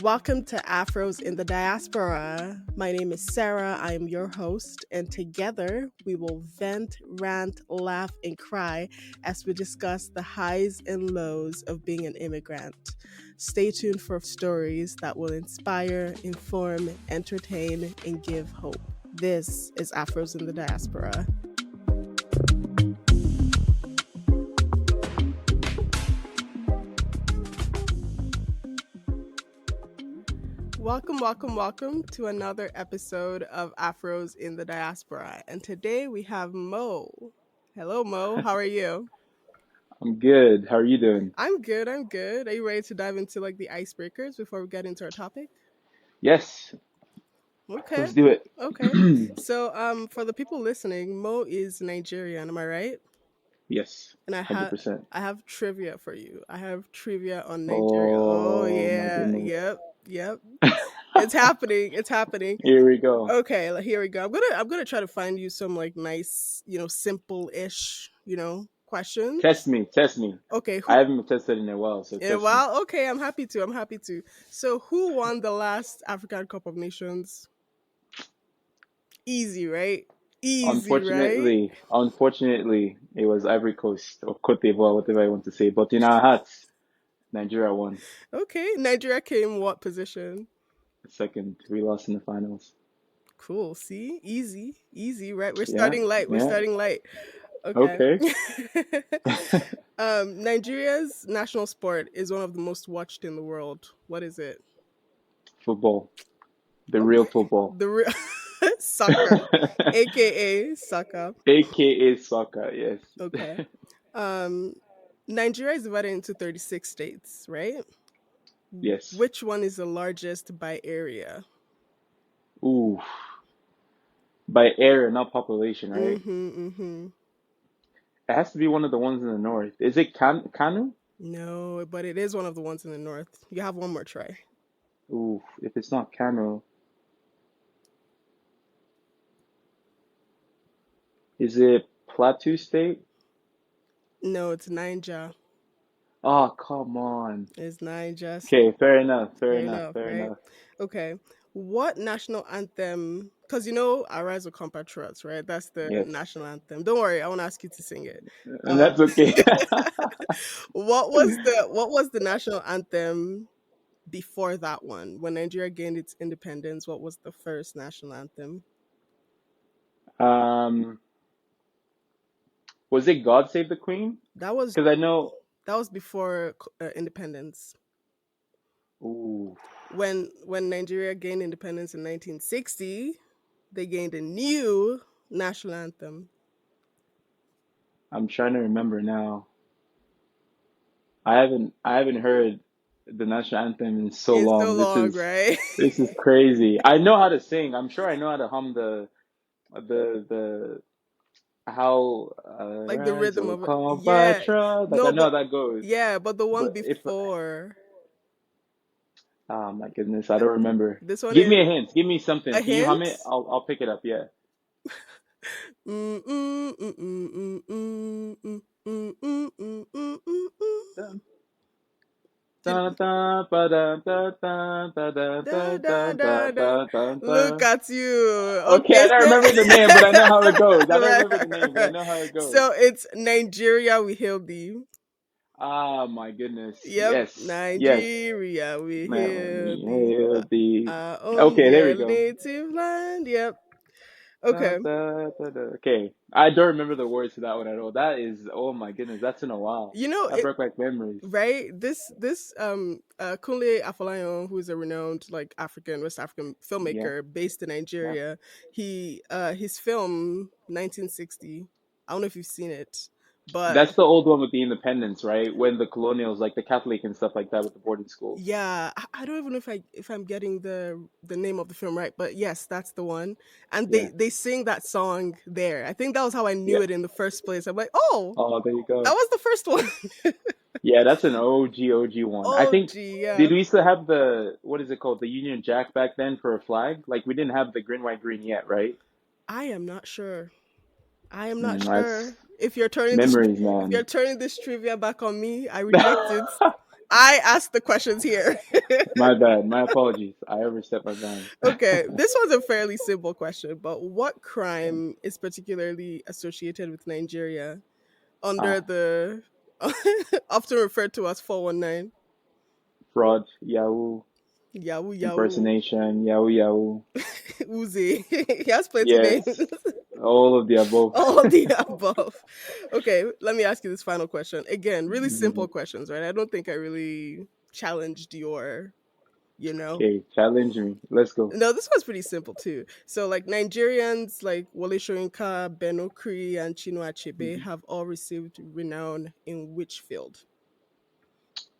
Welcome to Afros in the Diaspora. My name is Sarah. I am your host, and together we will vent, rant, laugh, and cry as we discuss the highs and lows of being an immigrant. Stay tuned for stories that will inspire, inform, entertain, and give hope. This is Afros in the Diaspora. Welcome to another episode of Afros in the Diaspora. And today we have Mo. Hello, Mo. How are you? I'm good. How are you doing? I'm good. Are you ready to dive into the icebreakers before we get into our topic? Yes, Okay. let's do it. Okay. So for the people listening, Mo is Nigerian, am I right? Yes, And 100%. I have trivia for you. I have trivia on Nigeria. Oh Oh my yeah. goodness. Yep. It's happening. Here we go. Okay, here we go. I'm gonna try to find you some nice, simple-ish, questions. Test me. Okay, I haven't been tested in a while, so test me. well, okay, I'm happy to. So, who won the last African Cup of Nations? Easy, right? Unfortunately, it was Ivory Coast or Cote d'Ivoire, whatever I want to say. But in our hearts, Nigeria won. Okay, Nigeria came what position? Second, we lost in the finals. Cool. See, easy, right? We're Yeah, starting light. Okay. Nigeria's national sport is one of the most watched in the world. What is it? Football. The real football. The real soccer, aka soccer. AKA soccer, yes. Okay. Nigeria is divided into 36 states, right? Yes. Which one is the largest by area? Ooh. By area, not population, right? Mm-hmm. It has to be one of the ones in the north. Is it Kanu? No, but it is one of the ones in the north. You have one more try. Ooh, if it's not Kanu, is it Plateau State? No, it's Niger. Oh, come on. It's Niger. Okay, fair enough. Right? Okay. What national anthem? Because Arise with Compatriots, right? That's the Yes. national anthem. Don't worry, I won't ask you to sing it. And that's okay. What was the national anthem before that one? When Nigeria gained its independence, what was the first national anthem? Was it God Save the Queen? That was Because I know that was before independence. Ooh. When Nigeria gained independence in 1960, they gained a new national anthem. I'm trying to remember now. I haven't heard the national anthem in so long. So long, right? This is crazy. I know how to sing. I'm sure I know how to hum the how The rhythm of it. Yeah. I know how that goes. Yeah, but the one But before. Oh my goodness, I don't remember. This one Give me a hint. Give me something. A Can you hum hint? it? I'll pick it up. Yeah. Look at you. Okay, I don't remember the name, but I know how it goes. I don't remember the name, but I know how it goes. So it's Nigeria, we hail thee. Ah, my goodness. Yep. Yes. Nigeria, we hail thee. Our own Okay, there we go. native land. Yep. Okay. Okay. I don't remember the words to that one at all. That is, oh my goodness, that's in a while. That brought back memories. Right? This Kunle Afolayan, who is a renowned West African filmmaker based in Nigeria, he his film 1960. I don't know if you've seen it. But that's the old one with the independence, right? When the colonials, like the Catholic and stuff like that, with the boarding schools. Yeah, I don't even know if I'm getting the name of the film right, but yes, that's the one. And they sing that song there. I think that was how I knew it in the first place. I'm like, oh, there you go. That was the first one. Yeah, that's an OG one. I think. Did we still have the what is it called, the Union Jack back then for a flag? Like we didn't have the green, white, green yet, right? I am not sure. If you're turning this trivia back on me, I reject it. I asked the questions here. My bad. My apologies. I overstepped my bounds. Okay, this was a fairly simple question, but what Okay. crime is particularly associated with Nigeria under Ah, the often referred to as 419? fraud, Yahoo, Yahoo Yahoo. impersonation, Yahoo Yahoo. Uzi. He has plenty names. Yes, all of the above. All the above. Okay, let me ask you this final question. Again, really Mhm. simple questions, right? I don't think I really challenged your, you know. Okay, challenge me. Let's go. No, this one's pretty simple too. So, like Nigerians like Wole Soyinka, Ben Okri, and Chinua Achebe Mhm. have all received renown in which field?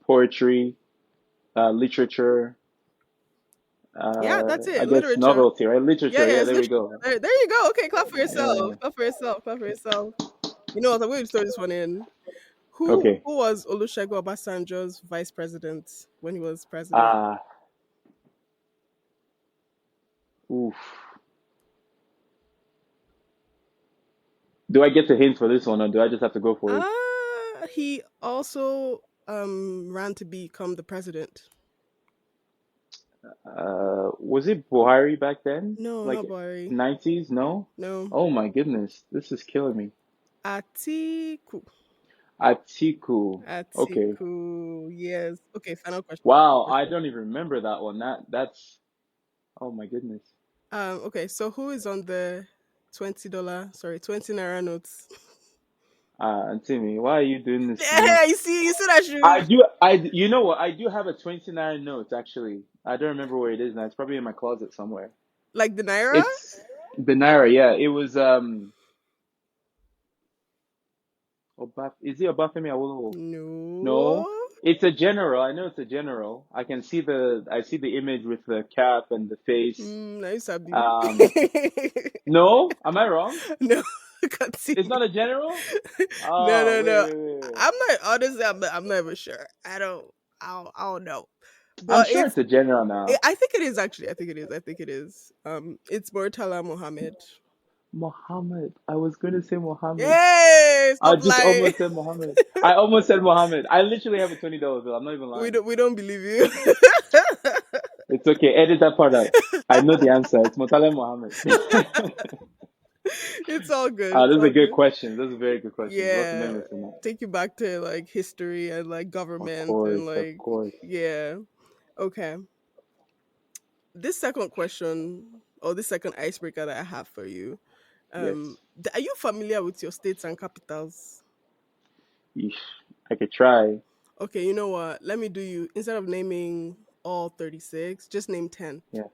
Poetry, literature, Yeah, that's I it. guess Literature. novelty, right? Yeah, Literature. yeah, Yeah, it's there we literature. go. There you go. Okay, clap for yourself. Yeah. Clap for yourself. Clap for yourself. You know what? I'm going to throw this one in. Who Okay. who was Olusegun Obasanjo's vice president when he was president? Ah, oof. Do I get the hint for this one, or do I just have to go for it? He also ran to become the president. Was it Buhari back then? No, Like not Buhari. 90s? No? No, Oh my goodness, this is killing me. Atiku. Atiku. Okay. Atiku. Yes. Okay. Final question. Final Wow, I question. don't even remember that one. That's oh my goodness. Okay. So who is on the $20? Sorry, 20 naira notes. Timmy, why are you doing this to me? Yeah, you see that I shoe? do, you know what? I do have a 29 note actually. I don't remember where it is now. It's probably in my closet somewhere. Like the naira? It's the Naira, yeah. It was, is it Obafemi Awolowo? No. No, it's a general. I know it's a general. I see the image with the cap and the face. Now you sabi. Um, no, am I wrong? No, It's continue. not a general? No, Oh, no, wait, no. wait, wait, wait. I'm not honestly. I'm never sure. I don't know. I'm But sure it's a general now. I think it is actually. I think it is. I think it is. It's Murtala Mohammed. Mohammed. I was going to say Mohammed. Yay! I Stop just lying. almost said Mohammed. I almost said Mohammed. I literally have a $20 bill. I'm not even lying. We don't believe you. It's okay. Edit that part out. I know the answer. It's Motala Mohammed. It's all good. It's This is a all good good. question. Those are very good questions. Lots of Yeah. memories in that. Take you back to like history and like Of government and course, of like course. yeah. Okay. This second question or this second icebreaker that I have for you. Yes. Are you familiar with your states and capitals? Yeesh. I could try. Okay, you know what? Let me do you instead of naming all 36, just name 10. Yeah.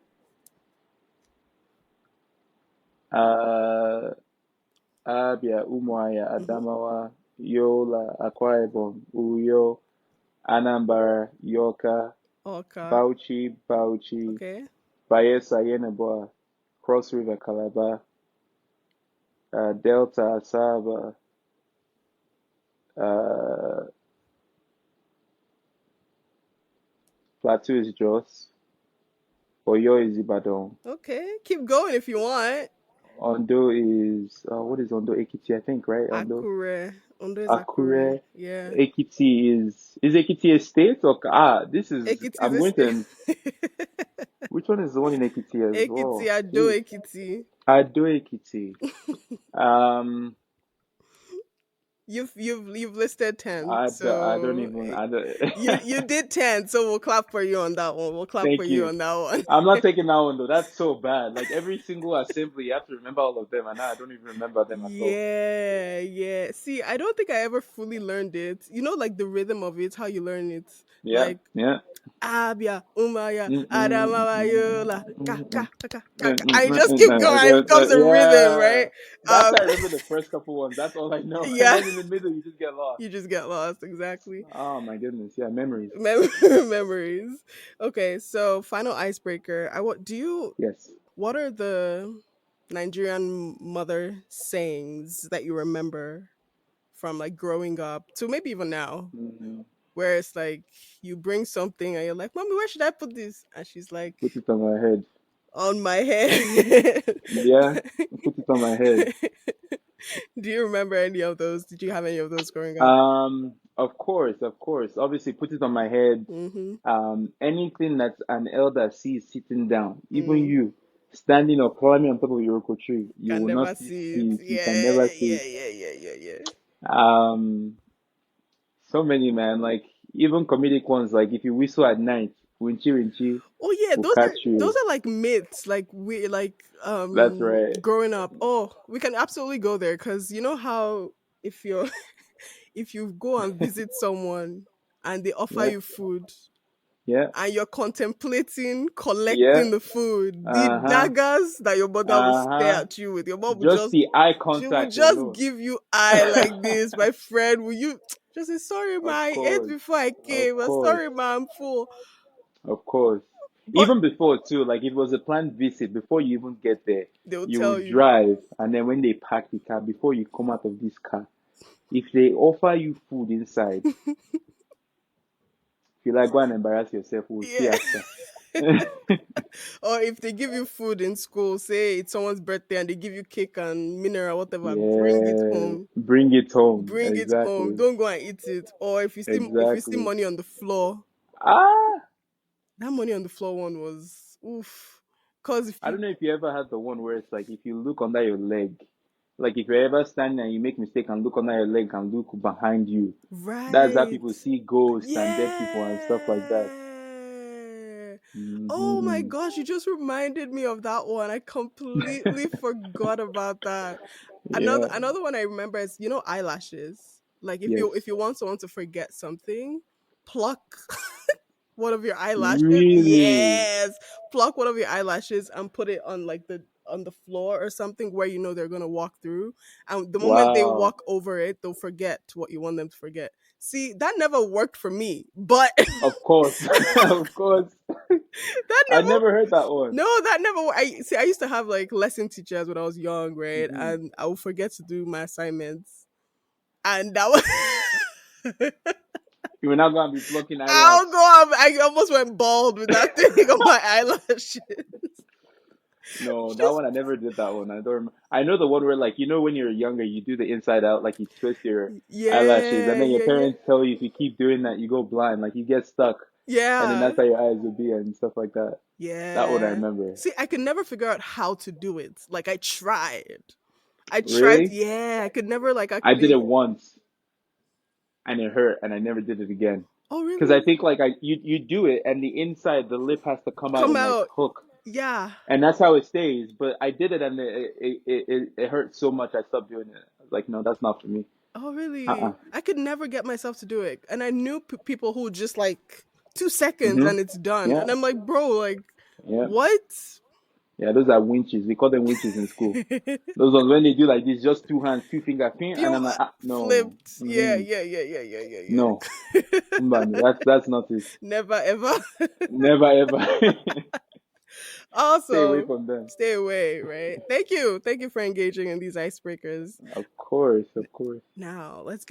Uh, Abia, Umuahia, Mm-hmm. Adamawa, Yola, Akwa Ibom, Uyo, Anambra, Yoka, Okay. Bauchi, Okay. Bayelsa, Yenagoa, Cross River, Calabar, Delta, Asaba, uh, Plateau is Jos, Oyo is Ibadan, Okay. Keep going if you want. Ondo is what is Ondo? Ekiti, I think, right? Ondo, Akure. Ondo is Akure. Akure, Yeah. Ekiti is Ekiti a state or this is Ekiti is I'm a going state. to which one is the one in Ekiti as Ekiti, well? Ado Jeez. Ekiti. Ado Ekiti. Um, You've listed 10. I don't So even I don't. you did 10, so we'll clap for you on that one. We'll clap for Thank you you. on that one. I'm not taking that one though. That's so bad. Like every single assembly, you have to remember all of them, and now I don't even remember them at all. Yeah, yeah. See, I don't think I ever fully learned it. You know, like the rhythm of it, how you learn it. Yeah, Like yeah. Abia, Umaya, Mm, mm, Adamayola, ka mm, ka ka ka ka. mm, Ka. mm, I mm, just mm, keep going. It becomes a rhythm, yeah. right? That's Um, how I remember the first couple ones. That's all I know. And yeah. then in the middle, you just get lost. You just get lost. Exactly. Oh my goodness. Yeah, memories. Memories. Okay, so final icebreaker. I want. Do you? Yes. What are the Nigerian mother sayings that you remember from like growing up to maybe even now? Mm, Where it's like you bring something and you're like, "Mommy, where should I put this?" And she's like, put it on my head. "On my head." Yeah, put it on my head. Do you remember any of those? Did you have any of those growing up? Of course, of course. Obviously, put it on my head. Mm-hmm. Anything that an elder sees sitting down, even Mm. you standing or climbing on top of your iroko tree, you Can will never not see it. see it. You can Yeah, never see yeah, it. yeah, yeah, yeah, yeah. Um, so many, man. Like even comedic ones. Like if you whistle at night, winchi winchi Oh yeah, will those catch those you. are like myths. Like we like That's right. growing up. Oh, we can absolutely go there because you know how if you're if you go and visit someone and they offer Yeah, you food yeah, and you're contemplating yeah. collecting the food, the Uh huh. daggers that your mother will Uh stare huh. at you with, your mom would Just just the eye she would contact just alone. give you eye like this. My friend, will you just say sorry, ma? Of I ate course, before I of came. I'm course, sorry, ma, I'm full. of course. But Even before too, like it was a planned visit. Before you even get there, they'll you will tell you. drive, and then when they park the car, before you come out of this car, if they offer you food inside, if you like, go and embarrass yourself. We'll see Yeah. after. Or if they give you food in school, say it's someone's birthday and they give you cake and mineral, whatever, bring it Yeah, home. bring it home. Bring it home. Exactly, Don't go and eat it. Or if you see exactly. money on the floor, Ah, that money on the floor one was oof. Cause if I you don't know if you ever had the one where it's like if you look under your leg, like if you're ever standing and you make mistake and look under your leg and look behind you, that's how right. people see ghosts and dead people and stuff like that. Yeah. Oh my Hmm. gosh, you just reminded me of that one. I completely forgot about that. Another Yeah. another one I remember is eyelashes. Like if Yes. you want someone to forget something, pluck one of your eyelashes. Really? Yes, pluck one of your eyelashes and put it on like the floor or something where you know they're gonna walk through. And the moment they Wow. walk over it, they'll forget what you want them to forget. See, that never worked for me, but Of course. Of course. that I never never heard that one. no, that never. I see. I used to have like lesson teachers when I was young, right? Hmm. And I would forget to do my assignments, and that was. You will not going to be plucking eyelash. I'll go up. I almost went bald with that thing on my eyelashes. No, that Just one I never did that one. I don't remember. I know the one where like you know when you're younger you do the inside out like you twist your eyelashes and yeah, then your yeah, yeah, parents tell you if you keep doing that you go blind like you get stuck and then yeah, that's how your eyes would be and stuff like that. That one I yeah. remember. See, I could never figure out how to do it. Like I tried. I tried. Really? Yeah, I could never like I did it actually. once and it hurt and I never did it again. Oh, Because I really? think like you do it and the inside the lip has to come out Come and like out. hook Yeah. and that's how it stays. But I did it and it hurt so much I stopped doing it. I was like, no, that's not for me. Oh, Uh-uh. really? I could never get myself to do it. And I knew people who just like 2 seconds Mm-hmm. and it's done. Yeah. And I'm like, bro, like, Yeah. what? Yeah, those are winches. We call them winches in school. Those ones when they do like this, just two hands, two fingers, and Pew, I'm like, ah, no, flipped. Yeah, mm-mm, yeah, yeah, yeah, yeah, yeah, no, yeah. Mbani, that's not it. Never ever. Never ever. Stay away Also, from them. stay away, right? Thank you for engaging in these icebreakers. Of course, of course. Now let's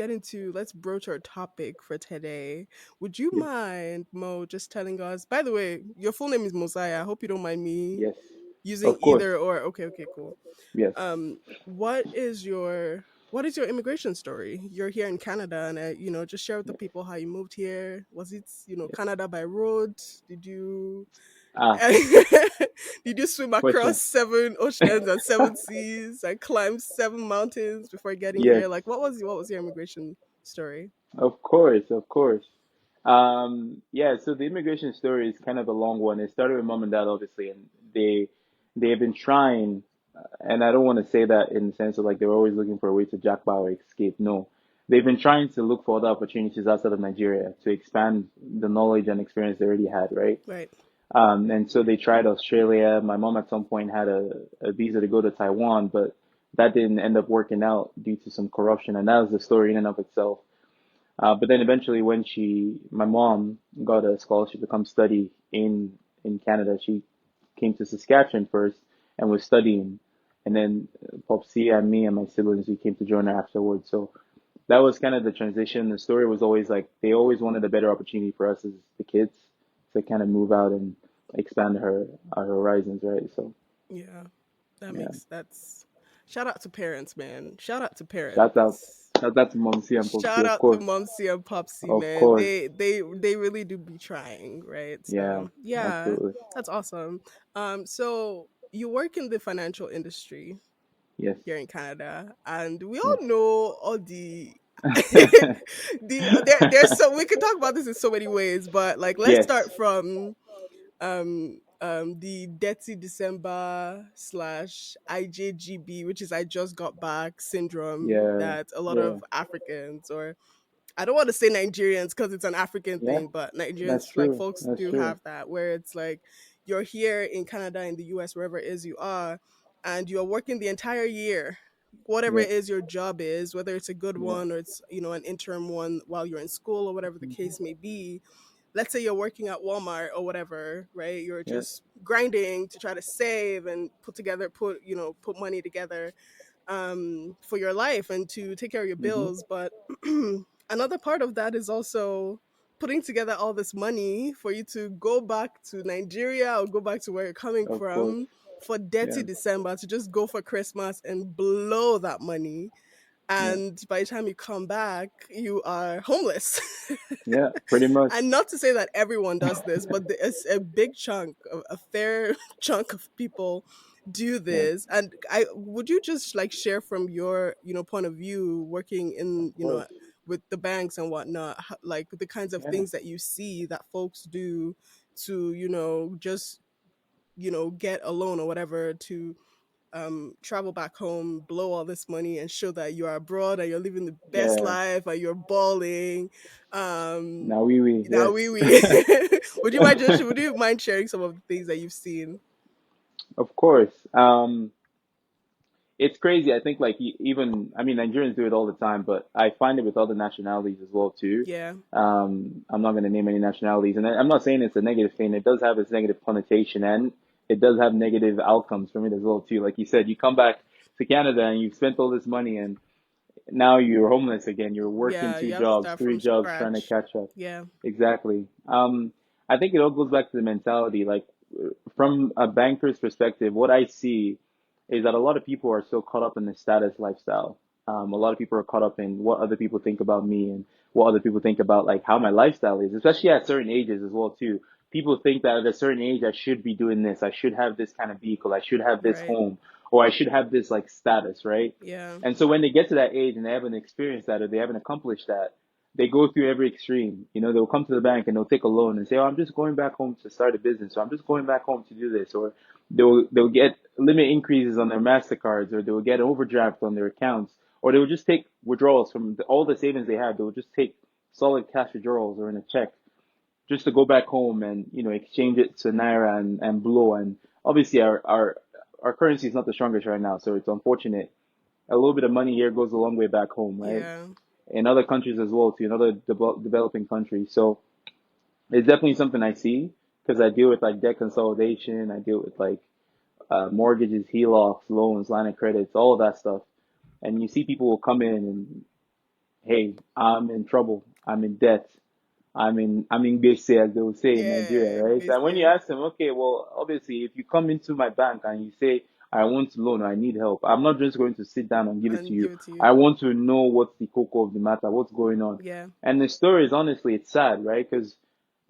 broach our topic for today. Would you Yes, mind, Mo, just telling us, by the way, your full name is Mosiah. I hope you don't mind me yes, using of course. either or. Okay, okay, cool. Yes. What is your immigration story? You're here in Canada, and just share with the Yes. people how you moved here. Was it Yes. Canada by road? Did you Ah, did you swim across question. 7 oceans and 7 seas and climb 7 mountains before getting Yes. here? Like, what was your immigration story? Of course, of course. Yeah, so the immigration story is kind of a long one. It started with mom and dad, obviously, and they have been trying, and I don't want to say that in the sense of like they're always looking for a way to jackpot or escape. No, they've been trying to look for other opportunities outside of Nigeria to expand the knowledge and experience they already had, right? Right. And so they tried Australia. My mom at some point had a visa to go to Taiwan, but that didn't end up working out due to some corruption, and that was the story in and of itself. But then eventually, when my mom got a scholarship to come study in Canada, she came to Saskatchewan first and was studying, and then Popsy and me and my siblings we came to join her afterwards. So that was kind of the transition. The story was always like they always wanted a better opportunity for us as the kids to kind of move out and expand our horizons, right? So Yeah. yeah, That's shout out to parents, man. Shout out to shout out, parents. That's Momsy and Popsy, Shout of out to course. Mumsy and Popsy, Of man. course. They really do be trying, right? Yeah, So yeah, absolutely. that's awesome. So you work in the financial industry Yes. here in Canada, and we all Yes. know all the there's so we could talk about this in so many ways, but like let's Yes. start from the dirty December slash IJGB, which is I just got back syndrome Yeah. that a lot Yeah. of Africans, or I don't want to say Nigerians because it's an African Yeah. thing, but That's Nigerians, like true. folks That's do true. have that, where it's like you're here in Canada, in the US, wherever it is you are, and you're working the entire year, whatever Yes. it is your job is, whether it's a good Yeah. one or it's, an interim one while you're in school or whatever the Hmm. case may be. Let's say you're working at Walmart or whatever, right? You're Yeah. just grinding to try to save and put money together for your life and to take care of your Hmm. bills. But another part of that is also putting together all this money for you to go back to Nigeria or go back to where you're coming Of course. from for dirty Yeah. December to just go for Christmas and blow that money. Yeah. And by the time you come back, you are homeless. Yeah. Pretty much. And not to say that everyone does this, but it's a big chunk, a fair chunk of people do Yeah. this. And I would you just like share from your point of view, working in Of course. with the banks and whatnot, like the kinds of Yeah. things that you see that folks do to just get a loan or whatever to travel back home, blow all this money, and show that you are abroad and you're living the best Yeah. life and you're balling. Now we Now yes. we would you mind sharing some of the things that you've seen? Of course. It's crazy. I think like even I mean Nigerians do it all the time, but I find it with other nationalities as well too. Yeah, I'm not going to name any nationalities, and I'm not saying it's a negative thing. It does have its negative connotation, and it does have negative outcomes from it as well too. Like you said, you come back to Canada and you've spent all this money, and now you're homeless again. You're working yeah, two you have to jobs, start three from jobs, trying to scratch. catch up. Yeah, Exactly. I think it all goes back to the mentality. Like from a banker's perspective, what I see is that a lot of people are so caught up in the status lifestyle. A lot of people are caught up in what other people think about me and what other people think about like how my lifestyle is, especially at certain ages as well too. People think that at a certain age I should be doing this, I should have this kind of vehicle, I should have this right. home, or I should have this like status, right? Yeah, And so when they get to that age and they haven't experienced that or they haven't accomplished that, they go through every extreme. You know, they'll come to the bank and they'll take a loan and say, "Oh, I'm just going back home to start a business, or I'm just going back home to do this," or they'll get limit increases on their Mastercards, or they'll get overdraft on their accounts, or they'll just take withdrawals from all the savings they have. They'll just take solid cash withdrawals or in a check just to go back home and exchange it to naira and blow. And obviously our currency is not the strongest right now, so it's unfortunate. A little bit of money here goes a long way back home, right? yeah, In other countries as well, too, in other developing countries. So it's definitely something I see because I deal with like debt consolidation, I deal with like mortgages, HELOCs, loans, line of credits, all of that stuff. And you see people will come in and, hey, I'm in trouble, I'm in debt, I'm in base, as they will say in Nigeria, yeah. right? And when you Basically, ask them, okay, well, obviously, if you come into my bank and you say, I want to loan or I need help, I'm not just going to sit down and give it to and you. give it to you. I want to know what's the cocoa of the matter, what's going on. Yeah, And the story is honestly, it's sad, right? Because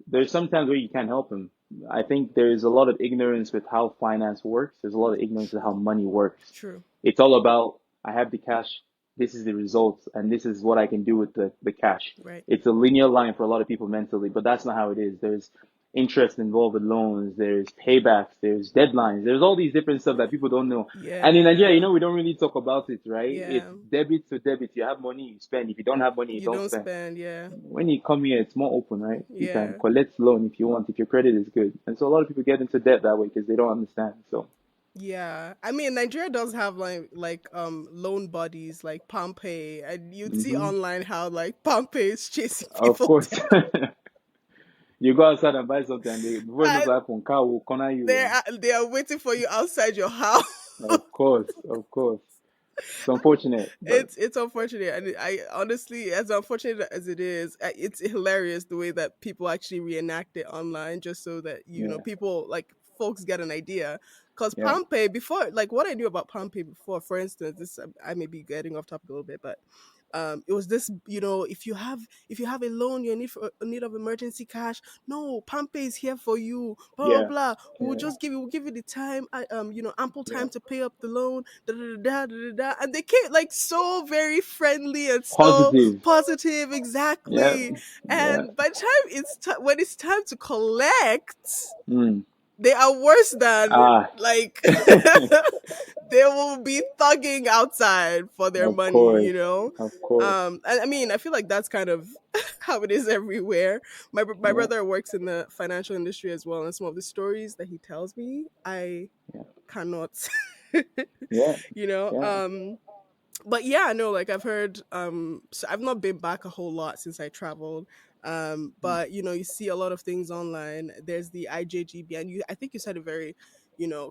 there's sometimes where you can't help them. I think there's a lot of ignorance with how finance works. There's a lot of ignorance with how money works. true. It's all about, I have the cash, this is the results, and this is what I can do with the cash. Right. It's a linear line for a lot of people mentally, but that's not how it is. There's interest involved with loans, there's paybacks, there's deadlines, there's all these different stuff that people don't know. And in Nigeria, Yeah, we don't really talk about it, right? It's yeah. debit to debit. You have money, you spend. If you don't have money, you You don't don't spend. spend. Yeah, When you come here, it's more open, right? You can yeah. collect loan if you want, if your credit is good. And so a lot of people get into debt that way because they don't understand. So, Yeah, I mean Nigeria does have like loan bodies like Pompey, and you'd see hmm online how like Pompey is chasing of people course, down. you go outside and buy something, and before you know And what happen, car will corner you. they are waiting for you outside your house. Of course, of course. It's unfortunate, but It's unfortunate, and I honestly, as unfortunate as it is, it's hilarious the way that people actually reenact it online, just so that yeah, people like folks get an idea. Because Yeah. Pompeii before, like what I knew about Pompeii before, for instance, this I may be getting off topic a little bit, but it was this, if you have a loan, you need for a need of emergency cash. No, Pompeii is here for you. Blah blah Yeah. blah. Yeah. We'll give you the time, ample Yeah. time to pay up the loan. Da da da da da da. Da. And they came like so very friendly and so Positive. positive, Yeah. exactly. Yeah. And by the time when it's time to collect, Mm. they are worse than Ah. like they will be thugging outside for their Of money, course. Of course. and I mean, I feel like that's kind of how it is everywhere. My Yeah. brother works in the financial industry as well, and some of the stories that he tells me, I Yeah. cannot, Yeah. you know. Yeah. But yeah, no, like I've heard, so I've not been back a whole lot since I traveled. Mm. But you see a lot of things online. There's the IJGB, and I think you said it very,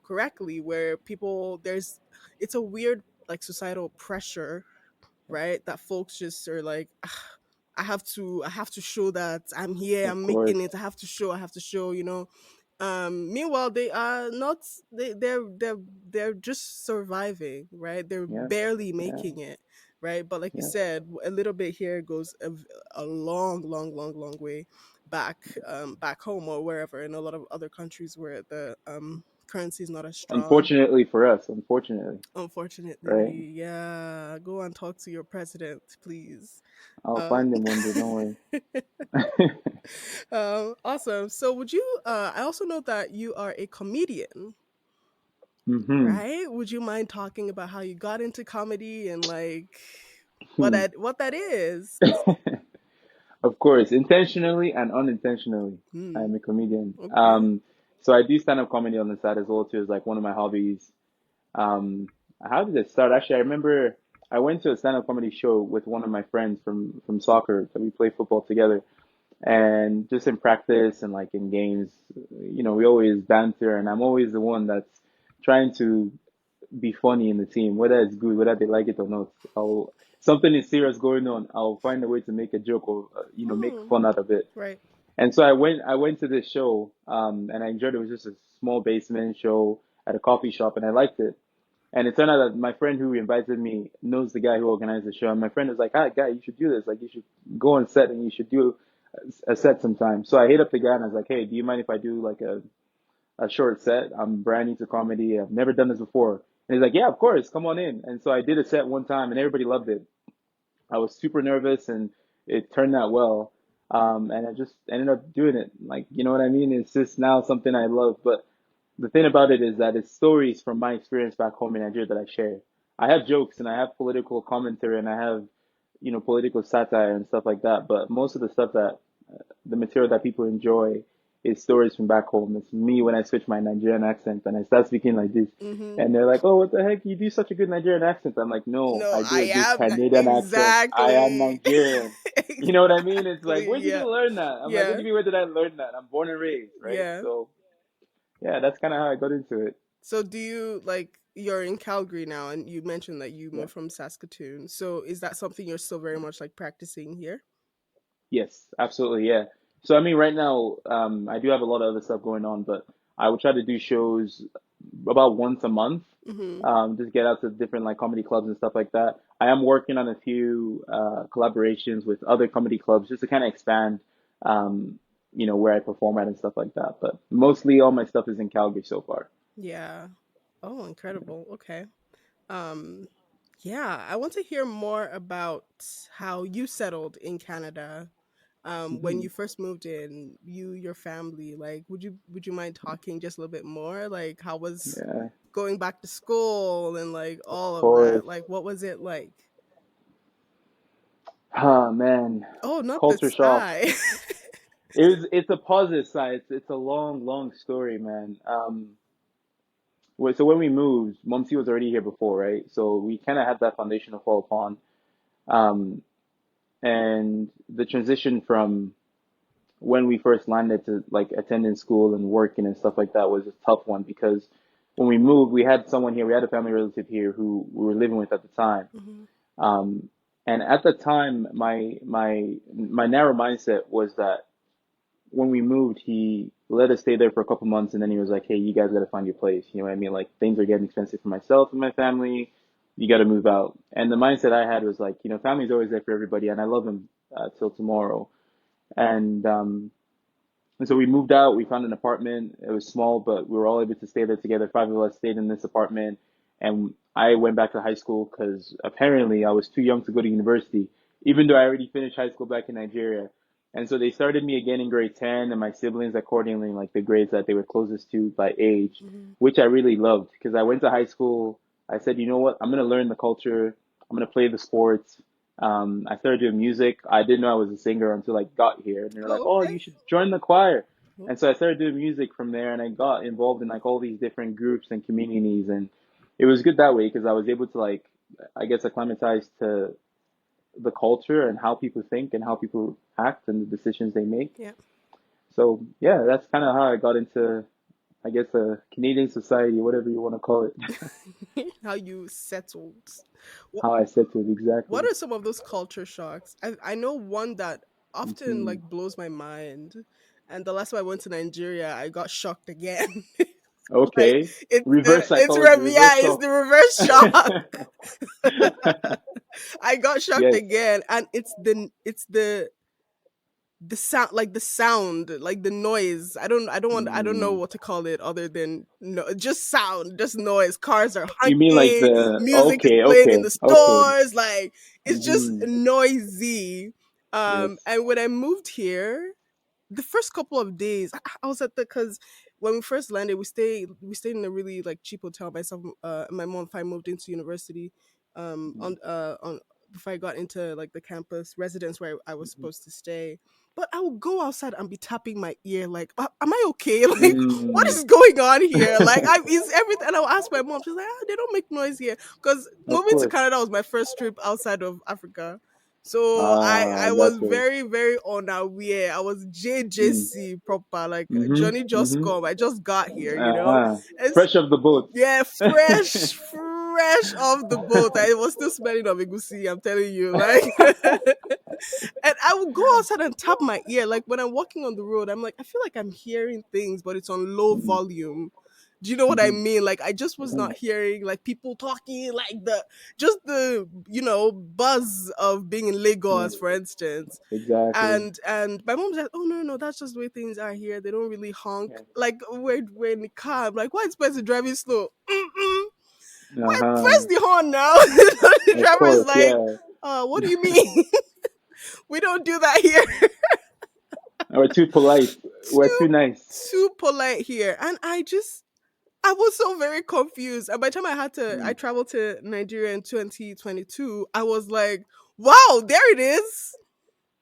correctly, where people there's it's a weird like societal pressure, right? That folks just are like, "Ah, I have to show that I'm here, Of I'm course. making it. I have to show, Meanwhile, they are not. They're just surviving, right? They're Yeah. barely Yeah. making it, right? But like you Yeah. said, a little bit here goes a long, long, long, long way back, back home or wherever. In a lot of other countries where the currency is not as strong. Unfortunately for us, unfortunately, right? Unfortunately, yeah. Go and talk to your president, please. I'll Um, find them one day, don't worry. awesome. So, would you? I also know that you are a comedian, Mm-hmm. right? Would you mind talking about how you got into comedy and like Hmm. what that is? 'Cause- Of course, intentionally and unintentionally, I'm hmm, a comedian. okay. So I do stand-up comedy on the side as well too, as like one of my hobbies. Um, how did it start? Actually, I remember I went to a stand-up comedy show with one of my friends from soccer that we play football together. And just in practice and like in games, we always banter, and I'm always the one that's trying to be funny in the team, whether it's good, whether they like it or not. I'll Something is serious going on, I'll find a way to make a joke or make Hmm. fun out of it. Right. And so I went to this show, and I enjoyed it. It was just a small basement show at a coffee shop, and I liked it. And it turned out that my friend who invited me knows the guy who organized the show. And my friend was like, "Hi, guy, you should do this. Like, you should go on set and you should do a set sometime." So I hit up the guy and I was like, "Hey, do you mind if I do like a short set? I'm brand new to comedy. I've never done this before." And he's like, "Yeah, of course. Come on in." And so I did a set one time and everybody loved it. I was super nervous and it turned out well. And I just ended up doing it. Like, you know what I mean? It's just now something I love. But the thing about it is that it's stories from my experience back home in Nigeria that I share. I have jokes and I have political commentary and I have, political satire and stuff like that. But most of the stuff that the material that people enjoy is stories from back home. It's me when I switch my Nigerian accent and I start speaking like this. Mm-hmm. And they're like, "Oh, what the heck? You do such a good Nigerian accent." I'm like, "No, No, I do a I good am Canadian accent. I am exactly, Nigerian." You know what I mean? It's like, exactly. where did Yeah. you learn that? I'm like, what do Yeah. you mean, where did I learn that? I'm born and raised, right? Yeah. So, yeah, that's kind of how I got into it. So do you like you're in Calgary now and you mentioned that you Yeah. moved from Saskatoon. So is that something you're still very much like practicing here? Yes, absolutely. Yeah. So, I mean, right now, I do have a lot of other stuff going on, but I would try to do shows about once a month. Mhm. Just get out to different like comedy clubs and stuff like that. I am working on a few collaborations with other comedy clubs just to kind of expand, where I perform at and stuff like that. But mostly all my stuff is in Calgary so far. Yeah. Oh, incredible. Okay. Um yeah, I want to hear more about how you settled in Canada. When Hmm. you first moved in, your family, like would you mind talking just a little bit more? Like how was Yeah, going back to school and like of all of that? course. Like what was it like? Ah, man, Oh, not the culture shock. sky. It's a positive side. It's a long, long story, man. So when we moved, Mumsy was already here before, right? So we kind of had that foundation to fall upon. Um, and the transition from when we first landed to like attending school and working and stuff like that was a tough one because when we moved, we had someone here, we had a family relative here who we were living with at the time. Mhm. And at the time, my narrow mindset was that when we moved, he let us stay there for a couple months, and then he was like, "Hey, you guys got to find your place." You know what I mean? Like things are getting expensive for myself and my family. You got to move out. And the mindset I had was like, family's always there for everybody, and I love them till tomorrow. And and so we moved out. We found an apartment. It was small, but we were all able to stay there together. Five of us stayed in this apartment, and I went back to high school because apparently I was too young to go to university, even though I already finished high school back in Nigeria. And so they started me again in grade 10, and my siblings accordingly, like the grades that they were closest to by age, Mhm. which I really loved because I went to high school. I said, you know what? I'm gonna learn the culture. I'm gonna play the sports. I started doing music. I didn't know I was a singer until I got here, and they're like, Oh, "Oh, okay. you should join the choir." Oh, And so I started doing music from there, and I got involved in like all these different groups and communities, and it was good that way because I was able to like, I guess, acclimatize to the culture and how people think and how people act and the decisions they make. yeah. So yeah, that's kind of how I got into, I guess, a Canadian society, whatever you want to call it. How you settled. What How I said to it what exactly. are some of those culture shocks? I know one that often Hmm. like blows my mind. And the last time I went to Nigeria, I got shocked again. Like Okay. it's Reverse psychology, yeah, reverse it's shock. the reverse shock. I got shocked Yes. again, and the sound, like the sound, like the noise. I don't know Mm. what to call it other than no, just sound, just noise. Cars are You mean like honking, the music is okay, playing in okay, the okay. stores, like it's just Hmm. noisy. Yes. And when I moved here, the first couple of days I was at the because when we first landed, we stayed in a really like cheap hotel. Myself, my mom, if I moved into university, on before I got into like the campus residence where I was supposed to stay. But I would go outside and be tapping my ear like, "Am I okay? Like, what Mm. is going on here? Like, I is everything." And I'll ask my mom. She's like, "Ah, they don't make noise here." Because Of moving to course. Canada was my first trip outside of Africa. So Ah, I was gotcha. very, very unaware. I was Mm. JJC proper, like Mm-hmm. Johnny just Mm-hmm. come. I just got here, Uh-huh. It's Fresh off the boat. yeah, fresh off the boat. I was still smelling of egusi, I'm telling you. Like and I would go outside and tap my ear. Like when I'm walking on the road, I'm like, I feel like I'm hearing things, but it's on low Mm-hmm. volume. Do you know what I Mm-hmm. mean? Like I just was not hearing like people talking, like the buzz of being in Yeah, Lagos, for instance. exactly. And my mom's like, "Oh no, no, that's just the way things are here. They don't really honk. Yeah. Like we're in the car. I'm like, why is person driving slow? Mm-mm. Why press Uh-huh. the horn now?" The Of driver is course, like, yeah. what do you mean? We don't do that here. We're too polite. We're too too nice. too polite here. And I was so very confused. And by the time I Mm. traveled to Nigeria in 2022, I was like, wow, there it is.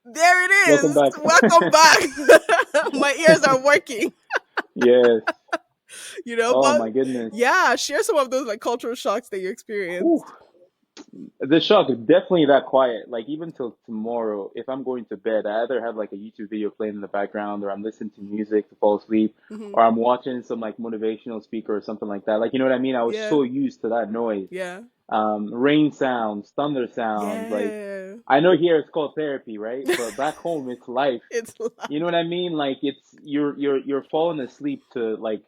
There it Welcome is. back. Welcome back. My ears are working, Yes. Oh but my goodness. yeah, share some of those like cultural shocks that you Whew. experienced. The shock is definitely that quiet. Like even till tomorrow, if I'm going to bed, I either have like a YouTube video playing in the background, or I'm listening to music to fall asleep, Hmm. or I'm watching some like motivational speaker or something like that. Like you know what I mean? I was Yeah. so used to that noise. Yeah. Rain sounds, thunder sounds. Like Yeah. I know here it's called therapy, right? But back home it's life. It's You know what I mean? Like it's you're falling asleep to like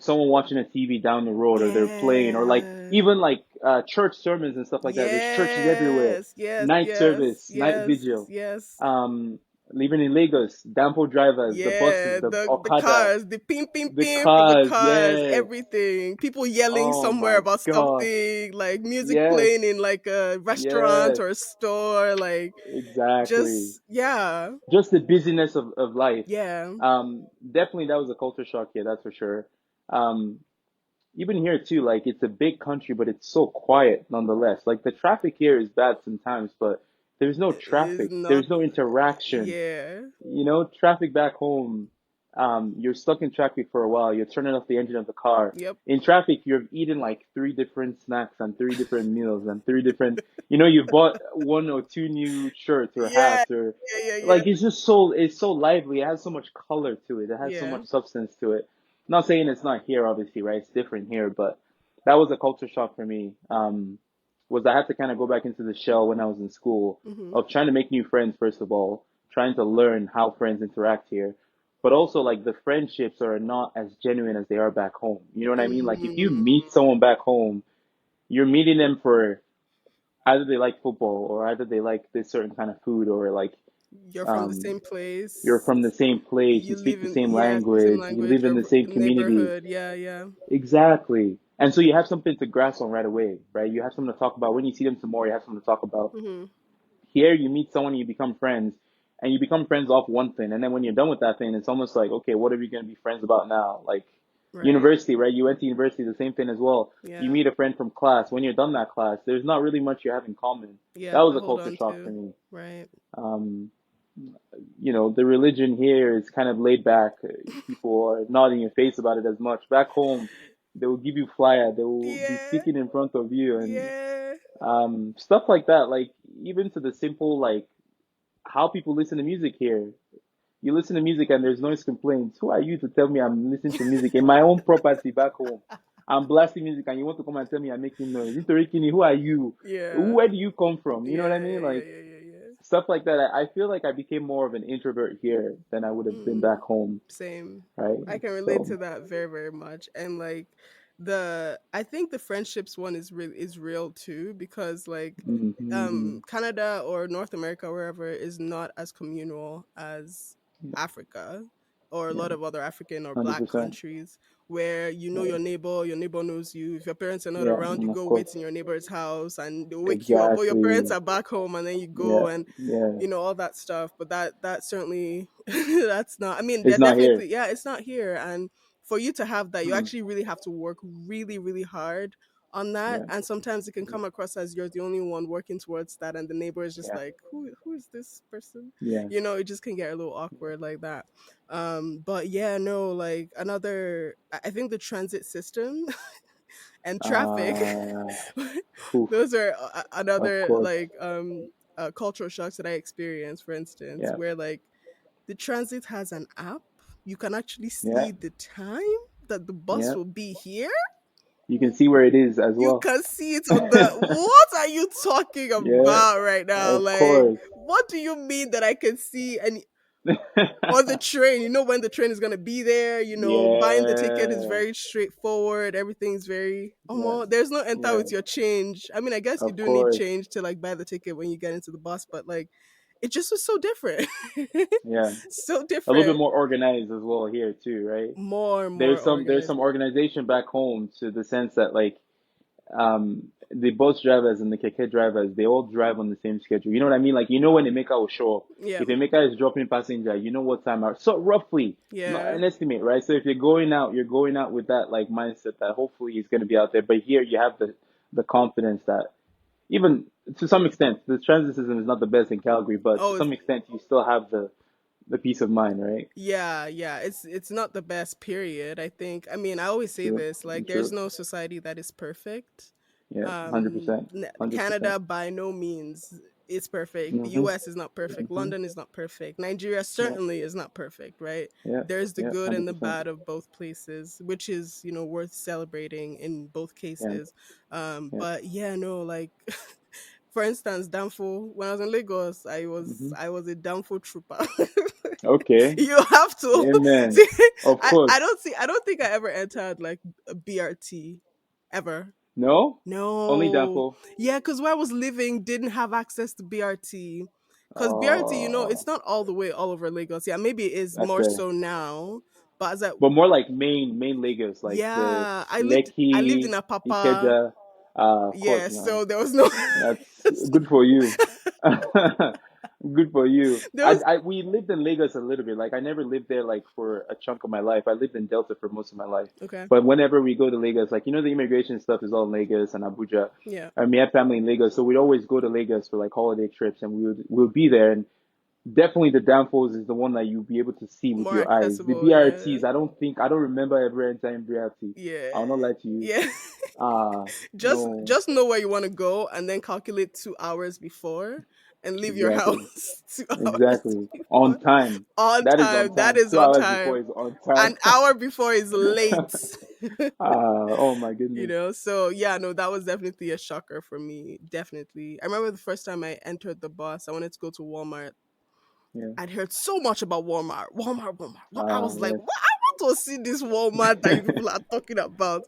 someone watching a TV down the road, or they're playing, or like yeah. even like church sermons and stuff like that. There's churches everywhere, Yes. Yes. night Yes. service, night Yes. vigil. Yes. Um, Living in Lagos, Dampo drivers, the buses, Yeah, the the Okada, cars, the pim pim the pim in the cars. cars, Yes. everything. People yelling Oh somewhere my about gosh. something, like music Yes. playing in like a restaurant Yes. or a store, like Exactly. just yeah, Just the busyness of life. yeah. Definitely that was a culture shock here, that's for sure. Um, Even here too, like it's a big country, but it's so quiet nonetheless. Like the traffic here is bad sometimes, but there's no Is traffic. not There's no interaction. yeah. Traffic back home, you're stuck in traffic for a while. You're turning off the engine of the car. Yep. In traffic, you've eaten like three different snacks and three different meals and three different, you've bought one or two new shirts or Yeah, hats or yeah, yeah, yeah. like it's so lively. It has so much color to it. It has so Yeah. much substance to it. Not saying it's not here, obviously, right? It's different here, but that was a culture shock for me. Was I had to kind of go back into the shell when I was in school Hmm. of trying to make new friends, first of all, trying to learn how friends interact here. but also like the friendships are not as genuine as they are back home. You know what I mean? Like if you Mm, meet someone back home, you're meeting them for either they like football or either they like this certain kind of food or like you're from the um same you're place. from the same place, you You speak live the in, same yeah, same language, you language live in the or same community. neighborhood. Yeah, yeah. Exactly. And so you have something to grasp on right away, right? You have something to talk about. When you see them some more, you have something to talk about. Hmm. Here you meet someone, you become friends, and you become friends off one thing. And then when you're done with that thing, it's almost like, okay, what are we going to be friends about now? Like Right. university, right? You went to university, the same thing as well. You Yeah. meet a friend from class. When you're done that class, there's not really much you have in common. Yeah. That was To a hold culture on shock for to. me. Right. Um, the religion here is kind of laid back. People are not in your face about it as much. Back home, they will give you flyer. They will be Yeah. speaking in front of you and Yeah. stuff like that. Like even to the simple like how people listen to music here. You listen to music and there's noise complaints. Who are you to tell me I'm listening to music in my own property back home? I'm blasting music and you want to come and tell me I'm making noise. Nítorí kíni, who are you? Yeah. Where do you come from? You know what I Yeah. mean? Yeah. Yeah. Like Yeah. Yeah. Yeah. stuff like that. I feel like I became more of an introvert here than I would have been back Mm, home, same. right? I can relate So, to that very, very much. And like I think the friendships one is real too because like mm-hmm, Canada or North America wherever is not as communal as yeah, Africa or a yeah, lot of other African or black 100%, countries where you know right? your neighbor knows you. If your parents are not Yeah, around, you and of go wait course, in your neighbor's house and they'll wake you up. Or your parents exactly. are back home and then you Yeah, go and yeah. all that stuff. But that certainly that's not, I mean, It's they're not here. definitely, yeah, it's not here. And for you to have that, you Mm, actually really have to work really, really hard on that. yeah, And sometimes it can yeah, come across as you're the only one working towards that, and the neighbor is just yeah, like, who is this person? yeah. It just can get a little awkward like that. But yeah, no, like another, I think the transit system and traffic, Uh, Oof, those are of another course. like cultural shocks that I experienced, for instance, Yeah, where like the transit has an app. You can actually yeah, see the time that the bus yeah. will be here. You can see where it is as You well. can see it on the, what are you talking Yeah, about right now? of Like, course. what do you mean that I can see? And on the train, when the train is gonna be there. Buying the ticket is Yeah, very straightforward. Everything's very yeah, there's no enter yeah, with your change. I mean, I guess you of do need course. change to like buy the ticket when you get into the bus, but like it just was so different. Yeah, So a little bit different. more organized as well here too, right? More and more There's some organized. organization back home to the sense that like the bus drivers and the keke drivers, they all drive on the same schedule. You know what I mean? Like, when Emeka will show up, Yeah. if Emeka is dropping passenger, you know what time out. So roughly, not Yeah. an estimate, right? So if you're going out with that like mindset that hopefully he's going to be out there. But here you have the confidence that even to some extent, the transit system is not the best in Calgary, but to Oh, some extent, you still have the peace of mind, right? yeah, yeah. It's not the best period, I think. I mean, I always say True, this, like there's true. no society that is perfect. Yeah, 100%, 100%. Canada by no means is perfect. The Mhm, US is not perfect. mhm. London is not perfect. Nigeria Yeah, certainly is not perfect, right? yeah, There's the yeah, good and the 100%. bad of both places, which is, worth celebrating in both Yeah, cases. yeah. But yeah, no, like for instance, Danfo, when I was in Lagos, I was Mhm. I was a Danfo trooper. Okay. You have to Amen. see. Of I course. don't see. I don't think I ever entered like a BRT ever. No? Only No. Danfo. Yeah, because where I was living didn't have access to BRT. Because BRT, Oh, it's not all the way all over Lagos. Yeah, maybe it is that's more fair. so now. But as I, But more like main Lagos, like the yeah, I lived in Lekki, Apapa. Ikeja. Of course, Yeah, so there was no. that's good for you. Good for you. there was We lived in Lagos a little bit. Like I never lived there like for a chunk of my life. I lived in Delta for most of my life. okay. But whenever we go to Lagos, like the immigration stuff is all in Lagos and Abuja. Yeah, And we have family in Lagos, so we'd always go to Lagos for like holiday trips, and we'll be there. And definitely the downfalls is the one that you'll be able to see with more your eyes. The accessible. Yeah, BRTs, I don't remember ever entering BRT. yeah, I'll not lie to you. yeah. just No, just know where you want to go and then calculate 2 hours before and leave your exactly. house 2 hours Exactly. before On time. on That is on time. That time. is Two on hours before time. is on time. An hour before is late. Oh my goodness. So yeah, no, that was definitely a shocker for me. Definitely. I remember the first time I entered the bus, I wanted to go to Walmart Yeah. I'd heard so much about Walmart, Walmart, Walmart. I was like, Yes. what? I want to see this Walmart that you people are talking about.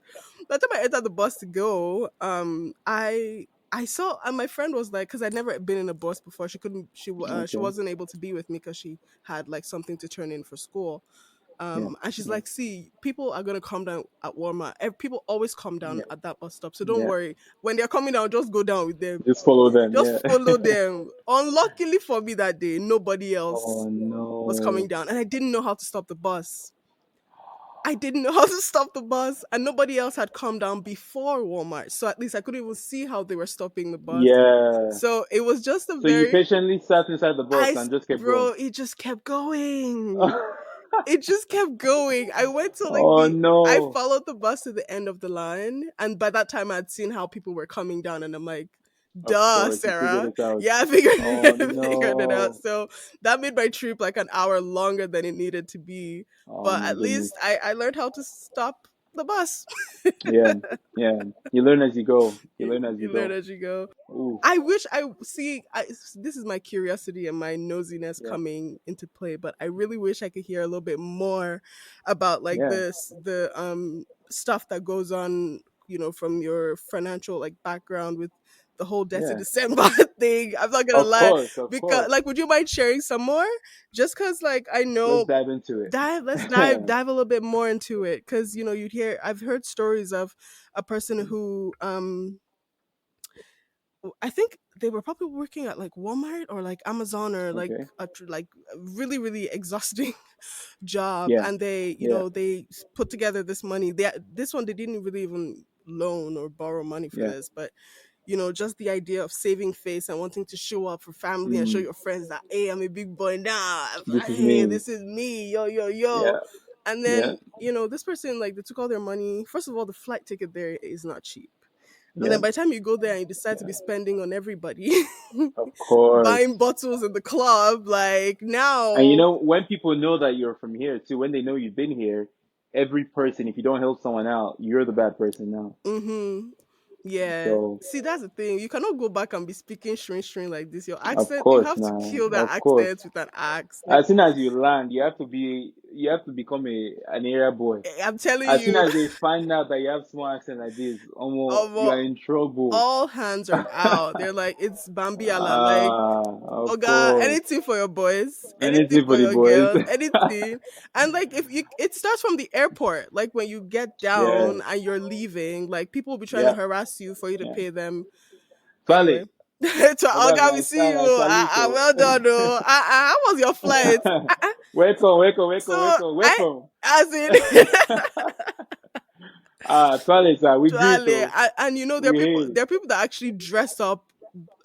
By the time I entered the bus to go, I saw, and my friend was like, because I'd never been in a bus before. She couldn't, she Okay. wasn't able to be with me because she had like something to turn in for school. Yeah. And she's Yeah. like, see, people are gonna come down at Walmart. People always come down Yeah. at that bus stop, so don't Yeah. worry. When they're coming down, just go down with them. Just follow them. Just Yeah. follow them. Unluckily for me that day, nobody else Oh was coming no. down, and I didn't know how to stop the bus. I didn't know how to stop the bus, and nobody else had come down before Walmart. So at least I couldn't even see how they were stopping the bus. Yeah. So it was just a So you very, patiently sat inside the bus and just kept going. bro, it just kept going. It just kept going. I went to like Oh I no. followed the bus to the end of the line, and by that time I'd seen how people were coming down, and I'm like, Of duh, course, you figured Sarah. it out. Yeah, I figured Oh figured it out. no. So that made my trip like an hour longer than it needed to be. Oh But my at goodness. least I learned how to stop the bus. Yeah. Yeah. You learn as you go. You learn as you You learn go. as you go. Ooh. I wish I see. This is my curiosity and my nosiness Yeah. coming into play, but I really wish I could hear a little bit more about like Yeah. the stuff that goes on, from your financial like background with the whole death to Yeah. December thing. I'm not gonna Of lie, course. Of because course. like, would you mind sharing some more? Just because like I Let's know, dive into it. let's dive a little bit more into it, because you'd hear, I've heard stories of a person who I think they were probably working at like Walmart or like Amazon or like Okay. like a really really exhausting job, Yeah. and they Yeah. put together this money. This one they didn't really even loan or borrow money for Yeah. this, but just the idea of saving face and wanting to show up for family and show Mm. your friends that, hey, I'm a big boy now. This is Hey, me. this is me, yo yo yo. Yeah. And Yeah. then this person, like, they took all their money. First of all, the flight ticket there is not cheap, and Yeah. then by the time you go there and you decide to Yeah. be spending on everybody, Of course. buying bottles in the club, like And you now, know, when people know that you're from here too, when they know you've been here, every person, if you don't help someone out, you're the bad person now. mm-hmm. Yeah. So, See, that's the thing. You cannot go back and be speaking string like this. Your of accent, you course, have to now, kill that of course. accent with an accent. As soon as you land, you have to become an area boy. I'm telling As soon you, as they find out that you have small accent like this, almost you are almost in trouble. all hands are out. They're like, it's Bambiala. Like, oh Of god, course. anything for your boys, anything Anything for for the your boys. girls, anything. And like, if you, it starts from the airport. Like when you get Yeah, down and you're leaving, like people will be trying to yeah, harass you for you to yeah. pay them. Twale. Anyway, so Oga Olga, we na see you. na Twalito. Well done. Oh. How was your flight? Welcome, welcome, welcome, So welcome, I, welcome. as in, Twale, sir, we greet Tuale, you. and We hail. there are people that actually dress up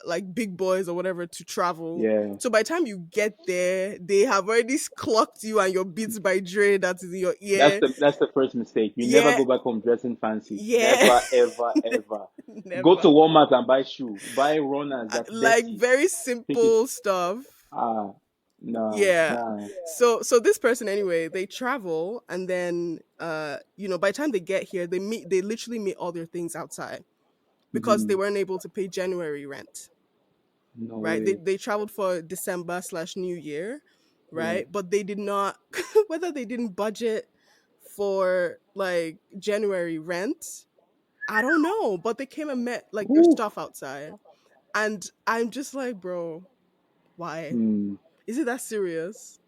like big boys or whatever to travel. Yeah, So by the time you get there, they have already clocked you and your Beats by Dre that is in your ear. that's the first mistake. You never Yeah, go back home dressing fancy. yeah, Never, ever, ever. Go to never. Walmart and buy shoe. Buy runners that's Like dirty. very Take it. simple stuff. Ah, no, Yeah. nah. So this person anyway, they travel, and then by the time they get here, they literally meet all their things outside because they Hmm. weren't able to pay January rent. No Right? They way. they traveled for December slash New Year, Yeah. right? But they did not whether they didn't budget for like January rent, I don't know. But they came and met like their Ooh. stuff outside. And I'm just like, bro, why? Hmm. Is it that serious?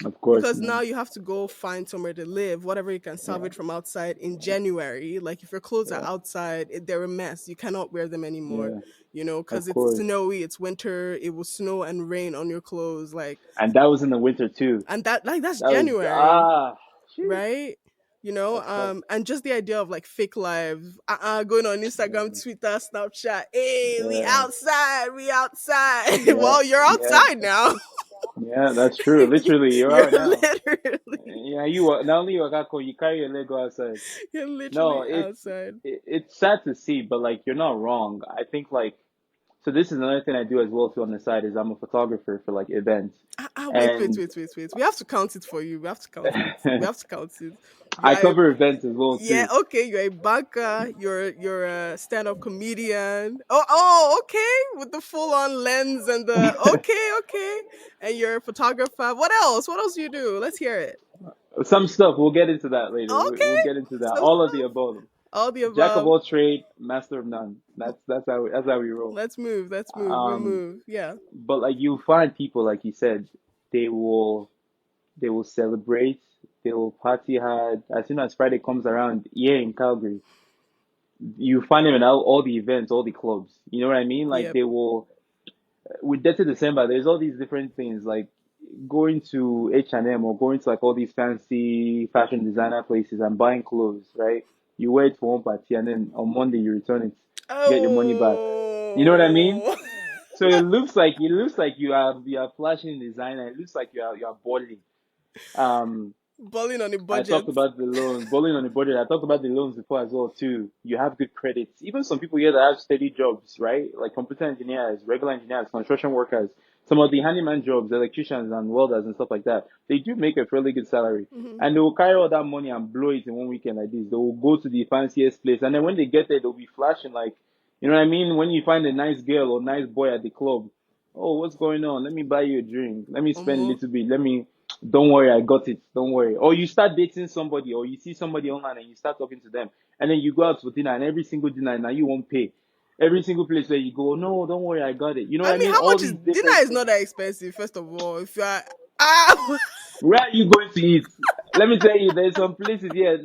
Of course, Because now man. you have to go find somewhere to live, whatever you can Yeah. salvage from outside in January. Like if your clothes are Yeah. outside, they're a mess. You cannot wear them anymore, Yeah. because Of it's course. snowy, it's winter, it will snow and rain on your clothes. Like, And that was in the winter too. and that's That was January, sheesh. right? That's tough. And just the idea of like fake life, going on Instagram, Yeah. Twitter, Snapchat, hey, Yeah. we outside. Yeah. Well, you're Yeah. outside now. Yeah, that's true. Literally, you're You're out now. literally Yeah, you are not only you are you carry your leg go outside. You're No, literally it's outside. it's sad to see, but like you're not wrong. I think like So this is another thing I do as well too on the side is I'm a photographer for like events, Wait, wait, and wait, wait, wait. We have to count it for you. We have to count it. We have to count it. You I are cover events as well yeah, too. okay. You're a banker. You're a stand-up comedian. Oh, okay. With the full-on lens and the okay. And you're a photographer. What else? What else do you do? Let's hear it. Some stuff we'll get into that later. We'll Okay. get into that. So All of the above. all the Jack of above. all trade, master of none. That's how we roll. Let's move. Let's move. We Um, move. Yeah. but like you find people like you said, they will they will celebrate, they will party hard. As soon as Friday comes around, here in Calgary, you find them in all the events, all the clubs. You know what I mean? Like Yep. they will with Dirty December, there's all these different things like going to H&M or going to like all these fancy fashion designer places and buying clothes, right? You wear it for one party and then on Monday you return it, get your money back. You know what I mean? Oh. So it looks like you are flashing designer. It looks like you are balling. Um, Balling on a I talked budget. about the loans, bowling on the budget. I talked about the loans before as well too. You have good credits. Even some people here that have steady jobs, right? Like computer engineers, regular engineers, construction workers, some of the handyman jobs, electricians and welders and stuff like that. They do make a fairly good salary. Hmm. And they will carry all that money and blow it in one weekend like this. They will go to the fanciest place. And then when they get there, they'll be flashing like, you know what I mean? When you find a nice girl or nice boy at the club, oh, what's going on? Let me buy you a drink. Let me spend a Omo. little bit. Don't worry, I got it. Don't worry. Or you start dating somebody, or you see somebody online and you start talking to them, and then you go out for dinner, and every single dinner now you won't pay. Every single place where you go, no, don't worry, I got it. You know what I I mean, mean? how All much is these dinner? different Is things. not that expensive. First of all, if you are ah, Where are you going to eat? Let me tell you, there's some places here.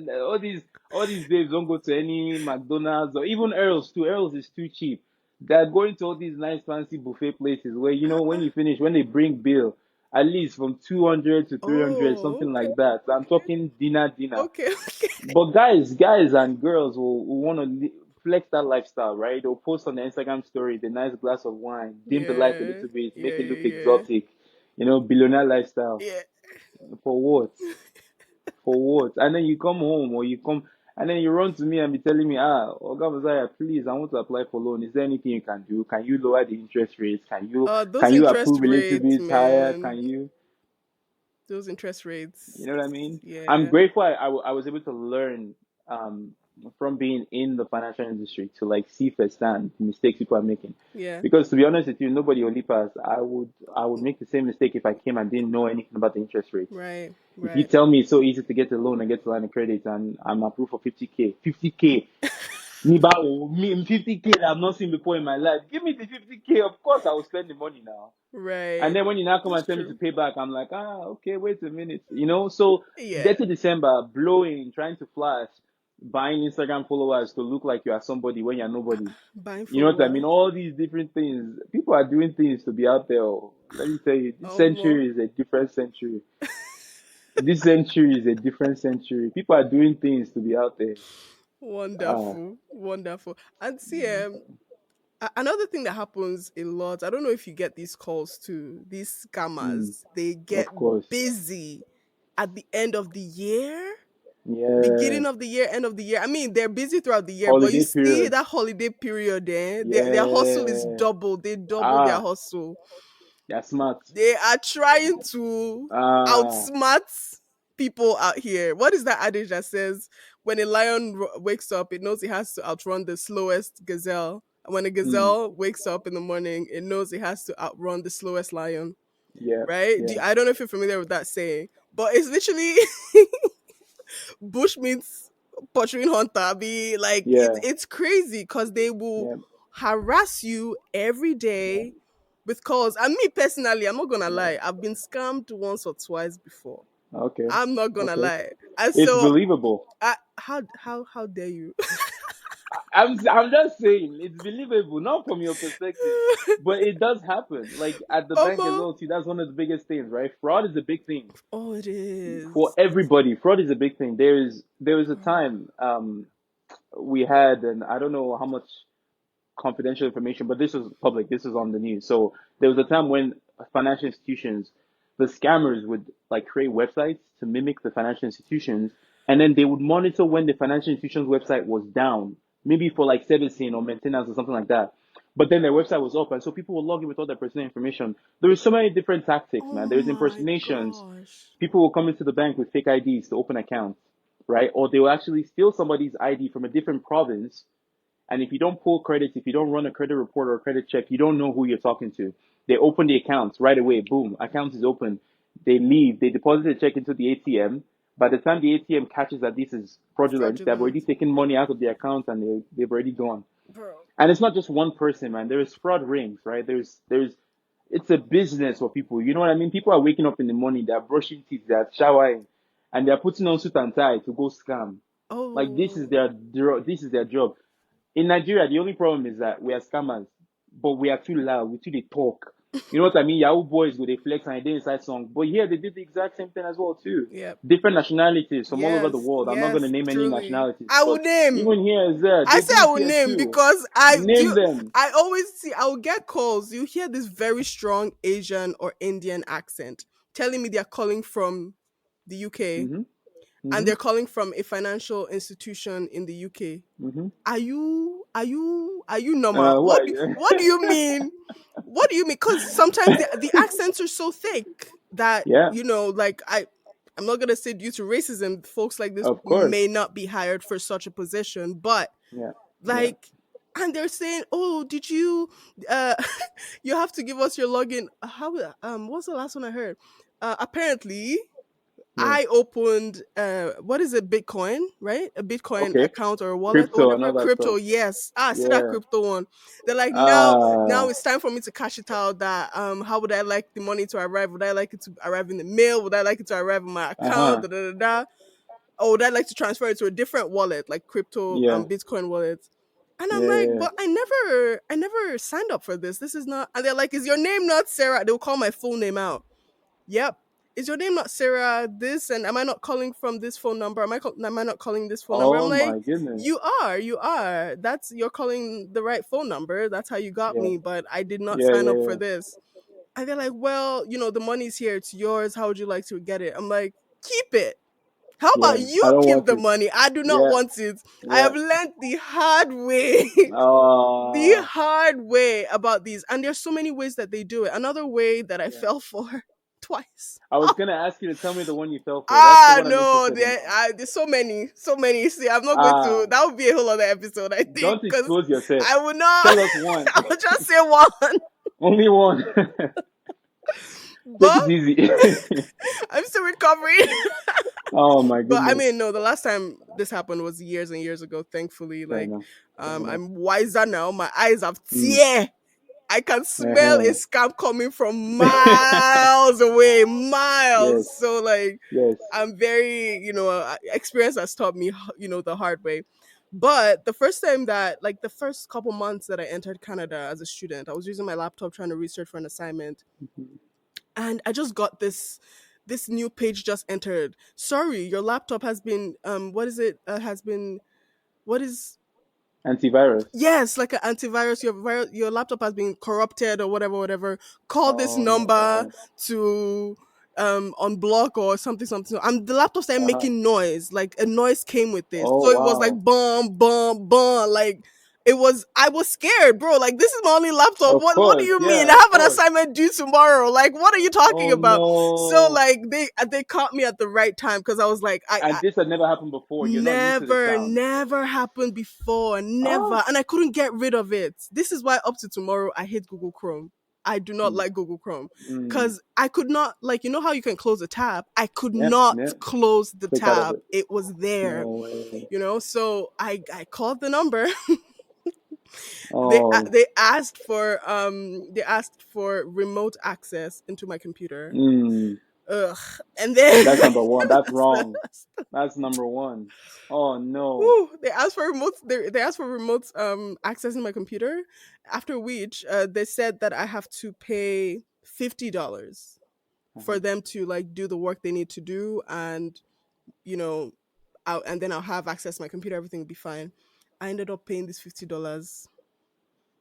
All these babes don't go to any McDonald's or even Earl's too. Earl's is too cheap. They're going to all these nice fancy buffet places where when you finish, when they bring bill, at least from 200 to 300, oh, something okay, like that. So I'm okay, talking dinner. okay, okay. But guys and girls will want to flex that lifestyle, right? They'll post on the Instagram story the nice glass of wine, dim the light a Yeah, little bit, make yeah, it look yeah, exotic, billionaire lifestyle. yeah. For what? For what? And then you come home or you come and then you run to me and be telling me, Oga Messiah, please, I want to apply for loan. Is there anything you can do? Can you lower the interest rates? Can you Those can you interest approve a little rates, bit higher? man. Can you Those interest you rates. know what I mean? I'm Yeah, grateful I was able to learn um from being in the financial industry to like see firsthand the mistakes people are making. yeah. Because to be honest with you, nobody will leap us. I would make the same mistake if I came and didn't know anything about the interest rates. Right, If you right. tell me it's so easy to get a loan and get a line of credit and I'm approved for 50K, 50K, me 50K that I've not seen before in my life. Give me the 50K. Of course, I will spend the money now. And Right. then when you now come It's and tell me to true. pay back, I'm like, okay, wait a minute. So Yeah. dirty December, blowing, trying to flash, buying Instagram followers to look like you are somebody when you're nobody. Buying You know what I mean? followers. All these different things. People are doing things to be out there. Oh. Let me tell you, this More century is a different century. This century is a different century. People are doing things to be out there. Uh, wonderful, wonderful. And see, another thing that happens a lot. I don't know if you get these calls too. These mm, scammers, they of get course. busy at the end of the year, Yeah. beginning of the year, end of the year. I mean, they're busy throughout the year, but you Holiday see period. that holiday period, their hustle is Yeah. double. They double their Ah, hustle. you're smart. They are trying to Ah, outsmart people out here. What is that adage that says when a lion wakes up, it knows it has to outrun the slowest gazelle? And when a mm, gazelle wakes up in the morning, it knows it has to outrun the slowest lion. yeah, Right? yeah, I don't know if you're familiar with that saying, but it's literally bush meets pursuing hunter. Be like yeah, it's crazy because they will yeah, harass you every day with calls. And me personally, I'm not gonna yeah. lie, I've been scammed once or twice before. Okay, I'm not gonna okay. lie. And It's so believable. how dare you? I'm just saying it's believable, not from your perspective, but it does happen. Like at the bank as Omo. well, too. That's one of the biggest things, right? Fraud is a big thing Oh, it for is. everybody. Fraud is a big thing. There was a time we had, and I don't know how much confidential information, but this was public. This was on the news. So there was a time when financial institutions, the scammers would like create websites to mimic the financial institutions, and then they would monitor when the financial institution's website was down, maybe for like servicing or maintenance or something like that. But then their website was up, and so people will log in with all their personal information. There is so many different tactics, Oh man. There's my impersonations. gosh. People will come into the bank with fake IDs to open accounts, right? Or they will actually steal somebody's ID from a different province. And if you don't pull credits, if you don't run a credit report or a credit check, you don't know who you're talking to. They open the accounts right away. Boom, account is open. They leave. They deposit the check into the ATM. By the time the ATM catches that this is fraudulent, they've already Fraudulent. taken money out of the account and they've already gone. Bro. And it's not just one person, man. There's fraud rings, right? There's it's a business for people. You know what I mean? People are waking up in the morning, they're brushing teeth, they're showering, and they're putting on suit and tie to go scam. Like Oh. this is their job. In Nigeria, the only problem is that we are scammers, but we are too loud. We too they talk. You know what I mean? Yahoo boys go they flex and they inside song. But here they did the exact same thing as well too. Yep. Different nationalities from all over the Yes. world. I'm not gonna Yes. name any Truly. nationalities, I but would name. even here is there. I They say do I it would here name too. because I do. Name them. I always see. I will get calls. You hear this very strong Asian or Indian accent telling me they are calling from the UK Mhm. and Mhm. they're calling from a financial institution in the UK. Mhm. Are you normal? Who are you? What do you mean? What do you mean? Because sometimes the accents are so thick that Yeah, like I'm not gonna say due to racism, folks like this of may course. not be hired for such a position, but Yeah, yeah. like, and they're saying, "Oh, did you? Uh, you have to give us your login." What's the last one I heard? Apparently, Yeah. I opened what is it, Bitcoin, right? A Bitcoin Okay. account or a wallet or Crypto and whatever. all that Crypto, stuff. yes. I see that Yeah. crypto one. They're like, now Ah. it's time for me to cash it out. That how would I like the money to arrive? Would I like it to arrive in the mail? Would I like it to arrive in my account? Uh-huh. Da, da, da, da. Or would I like to transfer it to a different wallet, like crypto Yeah. Bitcoin wallet? And I'm Yeah, like, yeah. but I never signed up for this. This is not, and they're like, is your name not Sarah? They'll call my full name out. Yep. Is your name not Sarah? This, and am I not calling from this phone number? Am I not calling this phone number? I'm Oh like, my goodness. you are. You're calling the right phone number. That's how you got Yeah. me, but I did not Yeah, sign yeah, up for yeah. this. And they're like, well, the money's here. It's yours. How would you like to get it? I'm like, keep it. How about Yeah. you I don't keep want the it. money? I do not Yeah. want it. I have Yeah. learned the hard way. The Uh hard way about these. And there's so many ways that they do it. Another way that I yeah. fell for twice. I was gonna ask you to tell me the one you fell for. That's the Ah, one I'm no, interested in. there's so many, so many. See, I'm not going to. Ah, That would be a whole other episode, I think, don't because expose yourself. I would not. Tell us one. I'll just say one, Only one. Take but it easy. I'm still recovering. Oh my But I goodness. mean, no, the last time this happened was years and years ago. Thankfully, Fair like, enough. Fair enough. I'm wiser now. My eyes have Mm. tear. I can smell a Uh-huh. scam coming from miles away, miles. Yes. So like, Yes. I'm very, experience has taught me, the hard way. But the first time that, like, the first couple months that I entered Canada as a student, I was using my laptop trying to research for an assignment, Mhm. and I just got this new page just entered. Sorry, your laptop has been what is it? Has been what is Antivirus. Yes, like an antivirus. Your laptop has been corrupted or whatever, whatever. Call this Oh no. number to unblock or something, something. And the laptop started Uh-huh. making noise. Like a noise came with this, Oh so it was like wow. bum bum bum. Like it was. I was scared, bro. Like this is my only laptop. Of What do course. you mean? Yeah, I of have an course. assignment due tomorrow. Like what are you talking Oh about? So no. like they caught me at the right time because I was like And this had never happened before. You're not used to the never, sound. never happened before. Ah. Never. And I couldn't get rid of it. This is why up to tomorrow I hate Google Chrome. I do not Mm. like Google Chrome Mm. because I could not, like, how you can close a tab? I could Yeah, not yeah. close the Click out of tab. it. It was there, No way. So I called the number. they Oh. they asked for remote access into my computer. Mm. Ugh. And then That's number one. That's that's wrong. the That's number one. Oh no. Woo, they asked for remote. They asked for remote accessing my computer. After which, they said that I have to pay $50 Uh-huh. for them to like do the work they need to do, and you know, and then I'll have access to my computer. Everything will be fine. I ended up paying this $50.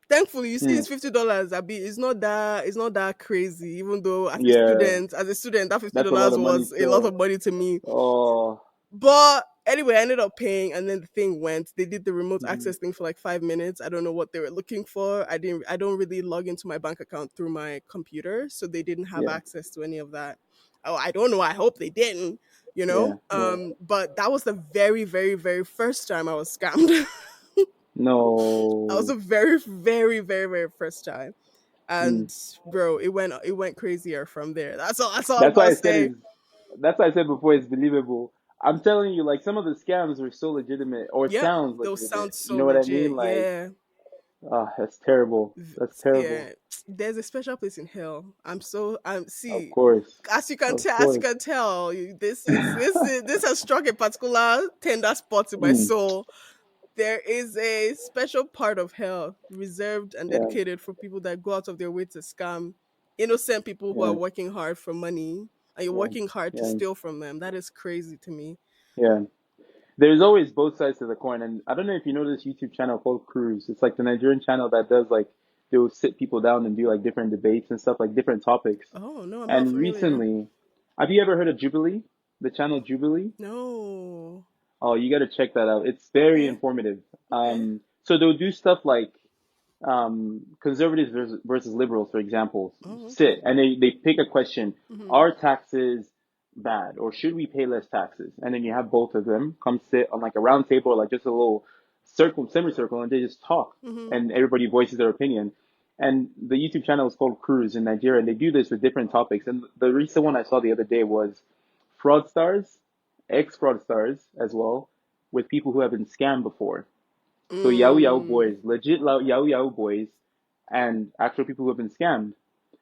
Thankfully, you see, Hmm. it's $50. I be it's not that crazy. Even though Yeah. as a student, that fifty That's a lot dollars of money was a lot of still. money to me. Oh. But Anyway, I ended up paying, and then the thing went. They did the remote Mhm. access thing for like 5 minutes. I don't know what they were looking for. I didn't. I don't really log into my bank account through my computer, so they didn't have Yeah, access to any of that. Oh, I don't know. I hope they didn't. You yeah, know. yeah. But that was the very, very, very first time I was scammed. That was No. the very, very, very, very first time. Mm. And bro, it went crazier from there. That's all I'm That's why gonna I said say. is that's why I said before it's believable. I'm telling you, like some of the scams are so legitimate, or Yep, sounds those legitimate. sound You so know what I mean? legit. Like, Yeah. that's terrible. That's terrible. Yeah, there's a special place in hell. I'm Of see, course, as of you course. can tell, this has struck a particular tender spot in my Mm, soul. There is a special part of hell reserved and yeah, dedicated for people that go out of their way to scam innocent people who are yeah, working hard for money, and you're yeah, working hard to yeah, steal from them. That is crazy to me. yeah. There's always both sides to the coin, and I don't know if you know this YouTube channel called Cruise. It's like the Nigerian channel that does like they'll sit people down and do like different debates and stuff, like different topics. Oh no, I'm not And familiar. recently, have you ever heard of Jubilee? The channel Jubilee? No. Oh, you got to check that out. It's very Okay. informative. Okay. So they'll do stuff like conservatives versus liberals, for example, Oh, okay. sit and they pick a question: Mm-hmm. Are taxes bad, or should we pay less taxes? And then you have both of them come sit on like a round table, or like just a little circle, semicircle, and they just talk, Mm-hmm. and everybody voices their opinion. And the YouTube channel is called Cruise in Nigeria, and they do this with different topics. And the recent one I saw the other day was fraudsters, ex-fraudsters as well, with people who have been scammed before. So Yahoo Yahoo Mm. boys, legit Yahoo Yahoo boys, and actual people who have been scammed.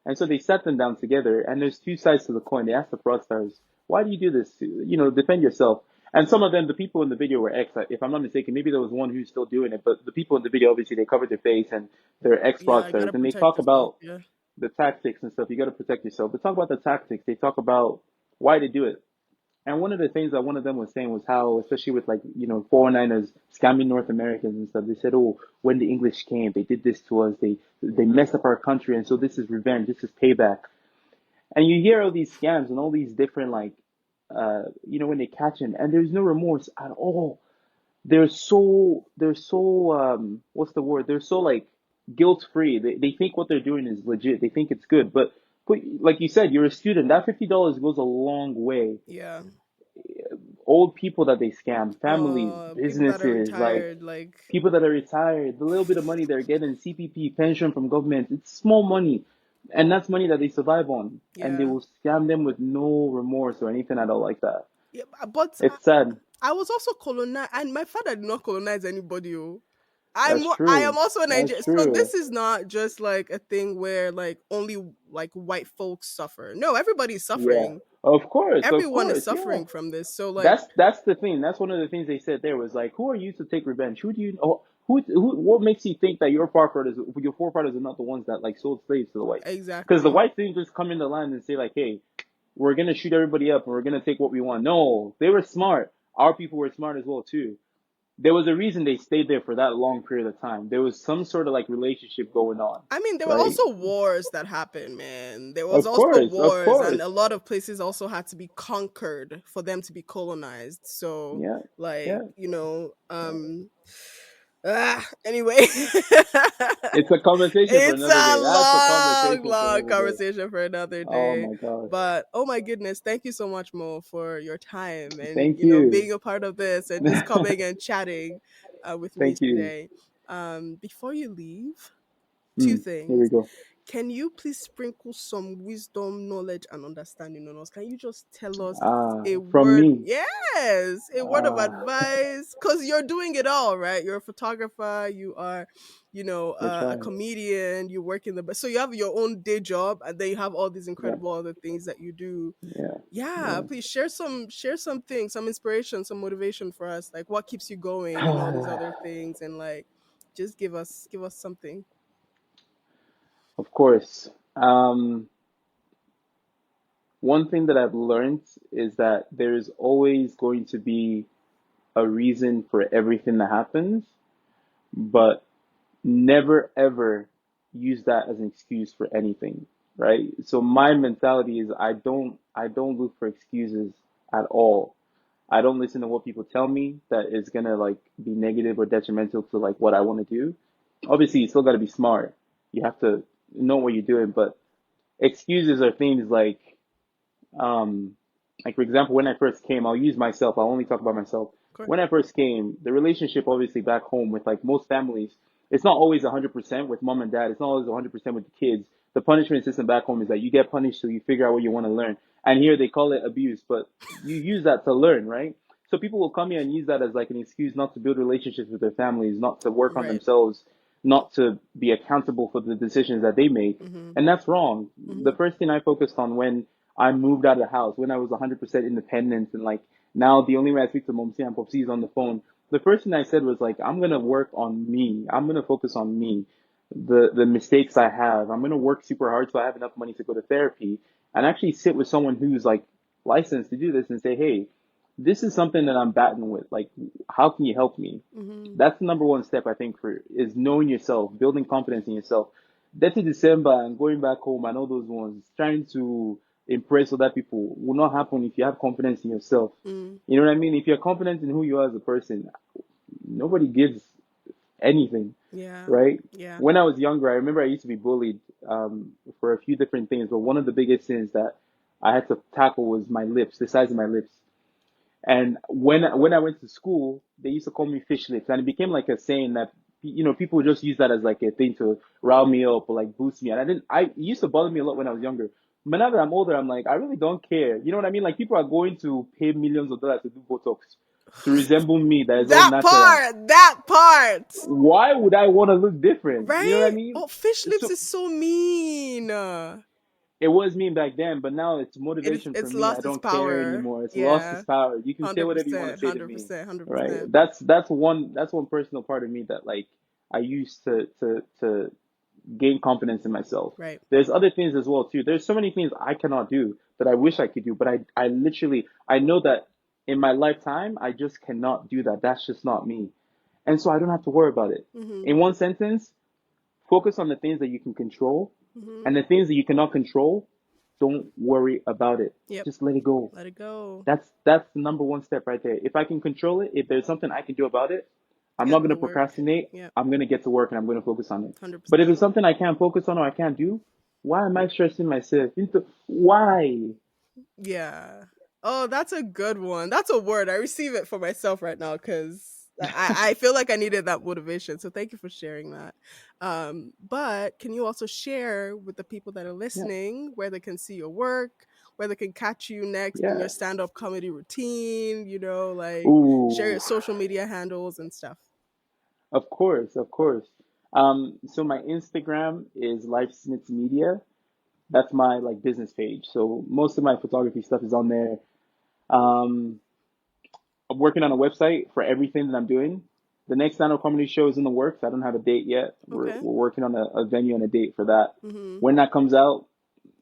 And so they sat them down together, and there's two sides to the coin. They asked the fraudsters, "Why do you do this? Defend yourself." And some of them, the people in the video were ex. If I'm not mistaken, maybe there was one who's still doing it, but the people in the video obviously they covered their face and they're ex Yeah, you gotta fraudsters, and they protect talk yourself. about Yeah. the tactics and stuff. You got to protect yourself. They talk about the tactics. They talk about why they do it. And one of the things that one of them was saying was how, especially with like, 419ers scamming North Americans and stuff, they said, oh, when the English came, they did this to us. They messed up our country. And so this is revenge. This is payback. And you hear all these scams and all these different, like, when they catch him, and there's no remorse at all. They're so, what's the word? They're so like guilt free. They think what they're doing is legit. They think it's good. But like you said, you're a student. That $50 goes a long way. Yeah. Old people that they scam, families, People that are businesses, like retired, like people that are retired, the little bit of money they're getting, CPP, pension from government, it's small money. And that's money that they survive on. And they yeah. will scam them with no remorse or anything at all like that. Yeah, but It's sad. I was also colonized, and my father did not colonize anybody. Oh. That's I am true. also a That's Nigerian, so true. this is not just like a thing where like only like white folks suffer. No, everybody's Yeah. suffering. Of course, of Everyone is course, yeah. suffering from this. So like That's the thing. That's one of the things they said there was like, who are you to take revenge? Who do you what makes you think that your forefathers are not the ones that like sold slaves to the whites? Because the exactly. whites didn't just come in the land and say like, hey, we're gonna shoot everybody up and we're gonna take what we want. No, they were smart. Our people were smart as well too. There was a reason they stayed there for that long period of time. There was some sort of like relationship going on, I mean, there were right? also wars that happened, man. There was Of also course, of wars, and a course. lot of places also had to be conquered for them to be colonized. So, Yeah, like, yeah. anyway, It's a conversation for it's another a day. That's a long, conversation for long another day. conversation for another Oh day. my gosh. But oh my goodness, thank you so much, Mo, for your time and Thank you. being a part of this and just coming and chatting with me Thank you. today. Before you leave, two Here we things. go. Can you please sprinkle some wisdom, knowledge, and understanding on us? Can you just tell us a From word? me. Yes, a word of Ah, advice. Because you're doing it all, right? You're a photographer, you are, we're a trying. comedian, you work in so you have your own day job, and then you have all these Yeah, incredible other things that you do. yeah, Yeah, yeah. please share something, some inspiration, some motivation for us. Like what keeps you going and all these other things, and like just give us something. Of course. One thing that I've learned is that there is always going to be a reason for everything that happens, but never ever use that as an excuse for anything, right? So my mentality is I don't look for excuses at all. I don't listen to what people tell me that is gonna like be negative or detrimental to like what I want to do. Obviously, you still got to be smart. You have to know what you're doing, but excuses are things um, like for example, when I first came, I'll use myself. I'll only talk about myself. Of course. When I first came, the relationship obviously back home with like most families, it's not always 100% with mom and dad. It's not always 100% with the kids. The punishment system back home is that you get punished till you figure out what you want to learn. And here they call it abuse, but you use that to learn, right? So people will come here and use that as like an excuse not to build relationships with their families, not to work on Right. themselves, not to be accountable for the decisions that they make. Mm-hmm. And that's wrong. The Mm-hmm. first thing I focused on when I moved out of the house, when I was 100% independent, and like now the only way I speak to Momsi and Popsi is on the phone. The first thing I said was like, I'm gonna work on me. I'm gonna focus on me. The mistakes I have. I'm gonna work super hard so I have enough money to go to therapy and actually sit with someone who's like licensed to do this and say, hey, this is something that I'm battling with. Like, how can you help me? Mm-hmm. That's the number one step I think for is knowing yourself, building confidence in yourself. That's in December and going back home and all those ones, trying to impress other people will not happen if you have confidence in yourself. Mm. You know what I mean? If you're confident in who you are as a person, nobody gives anything, Yeah. right? Yeah. When I was younger, I remember I used to be bullied for a few different things, but one of the biggest things that I had to tackle was my lips, the size of my lips. And when I went to school, they used to call me fish lips, and it became like a saying that people just use that as like a thing to rile me up or like boost me. And I didn't. It used to bother me a lot when I was younger. But now that I'm older, I'm like I really don't care. You know what I mean? Like people are going to pay millions of dollars to do Botox to resemble me that is all That natural. part. That part. Why would I want to look different? You know what I Right? mean? Oh, fish lips So is so mean. it was me back then, but now it's motivation for It's me. I lost its don't care power. anymore. It's lost its Yeah. power. You can say Hundred whatever you want to percent. say to Hundred me, percent. Hundred right? percent. That's one personal part of me that like I used to gain confidence in myself. Right. There's other things as well too. There's so many things I cannot do that I wish I could do, but I literally I know that in my lifetime I just cannot do that. That's just not me. And so I don't have to worry about it. Mm-hmm. In one sentence, focus on the things that you can control, Mm-hmm. and the things that you cannot control, don't worry about it. Yep. Just let it go. Let it go. That's the number one step right there. If I can control it, if there's something I can do about it, I'm not Get going the to work. procrastinate. Yep. I'm going to get to work and I'm going to focus on it. Hundred But if percent. it's something I can't focus on or I can't do, why am I stressing myself into why? Yeah. Oh, that's a good one. That's a word. I receive it for myself right now because I feel like I needed that motivation. So thank you for sharing that. But can you also share with the people that are Yeah, listening where they can see your work, where they can catch you next in yeah. your stand up comedy routine, like share Ooh, your social media handles and stuff? of course, of course. So my Instagram is LifeSmiths Media. That's my like business page. So most of my photography stuff is on there. Um, I'm working on a website for everything that I'm doing. The next stand-up comedy show is in the works. I don't have a date yet. We're Okay. we're working on a venue and a date for that. Mm-hmm. When that comes out,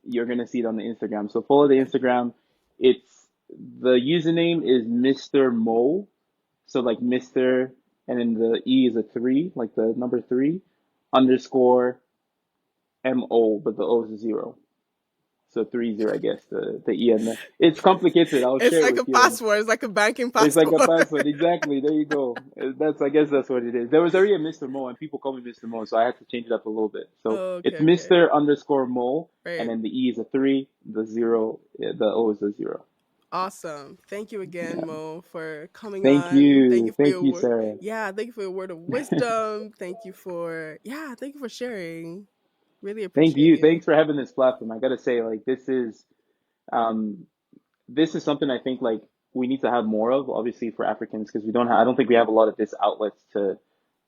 you're gonna see it on the Instagram. So follow the Okay. Instagram. It's the username is Mr. Mo. So like Mr. and then the E is a three, like the number three, underscore MO, but the O is a zero. So 30, I guess, the E and the it's complicated. I'll It's share it like with a you and password. It's like a banking it's like a password. password, exactly. There you go. I guess that's what it is. There was already a Mr. Mo, and people call me Mr. Mo, so I had to change it up a little bit. So it's Okay. Okay. Mr. underscore Mo, and Right. then the E is a three, the zero, the O is a zero. Awesome. Thank you again, Yeah. Mo, for coming on. Thank you, Sarah. Yeah, thank you for your word of wisdom. Thank you for sharing. Really Thank appreciate you. you. Thanks for having this platform. I gotta say, like, um, this is something I think like we need to have more of, obviously for Africans, because we don't have. I don't think we have a lot of this outlets to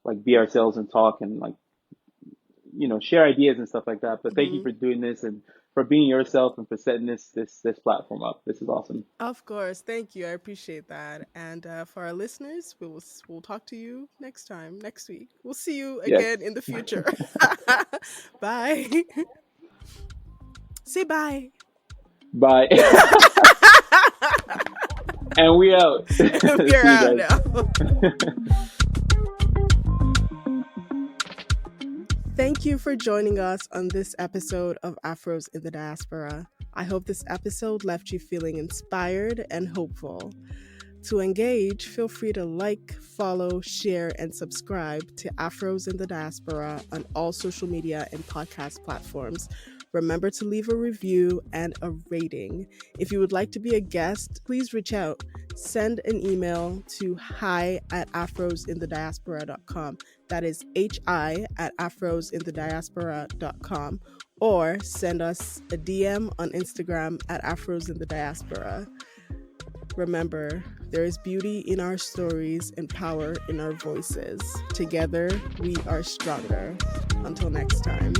like be ourselves and talk and like share ideas and stuff like that. But thank you Hmm. for doing this and for being yourself and for setting this platform up. This is awesome. Of course. Thank you. I appreciate that. And for our listeners, we'll talk to you next time, next week. We'll see you Yes. again in the future. Bye. Say bye. Bye. And we out. We're See you out guys. now. Thank you for joining us on this episode of Afros in the Diaspora. I hope this episode left you feeling inspired and hopeful. To engage, feel free to like, follow, share, and subscribe to Afros in the Diaspora on all social media and podcast platforms. Remember to leave a review and a rating. If you would like to be a guest, please reach out. Send an email to hi@afrosinthediaspora.com. That is hi@afrosinthediaspora.com. Or send us a DM on Instagram at afrosinthediaspora. Remember, there is beauty in our stories and power in our voices. Together, we are stronger. Until next time.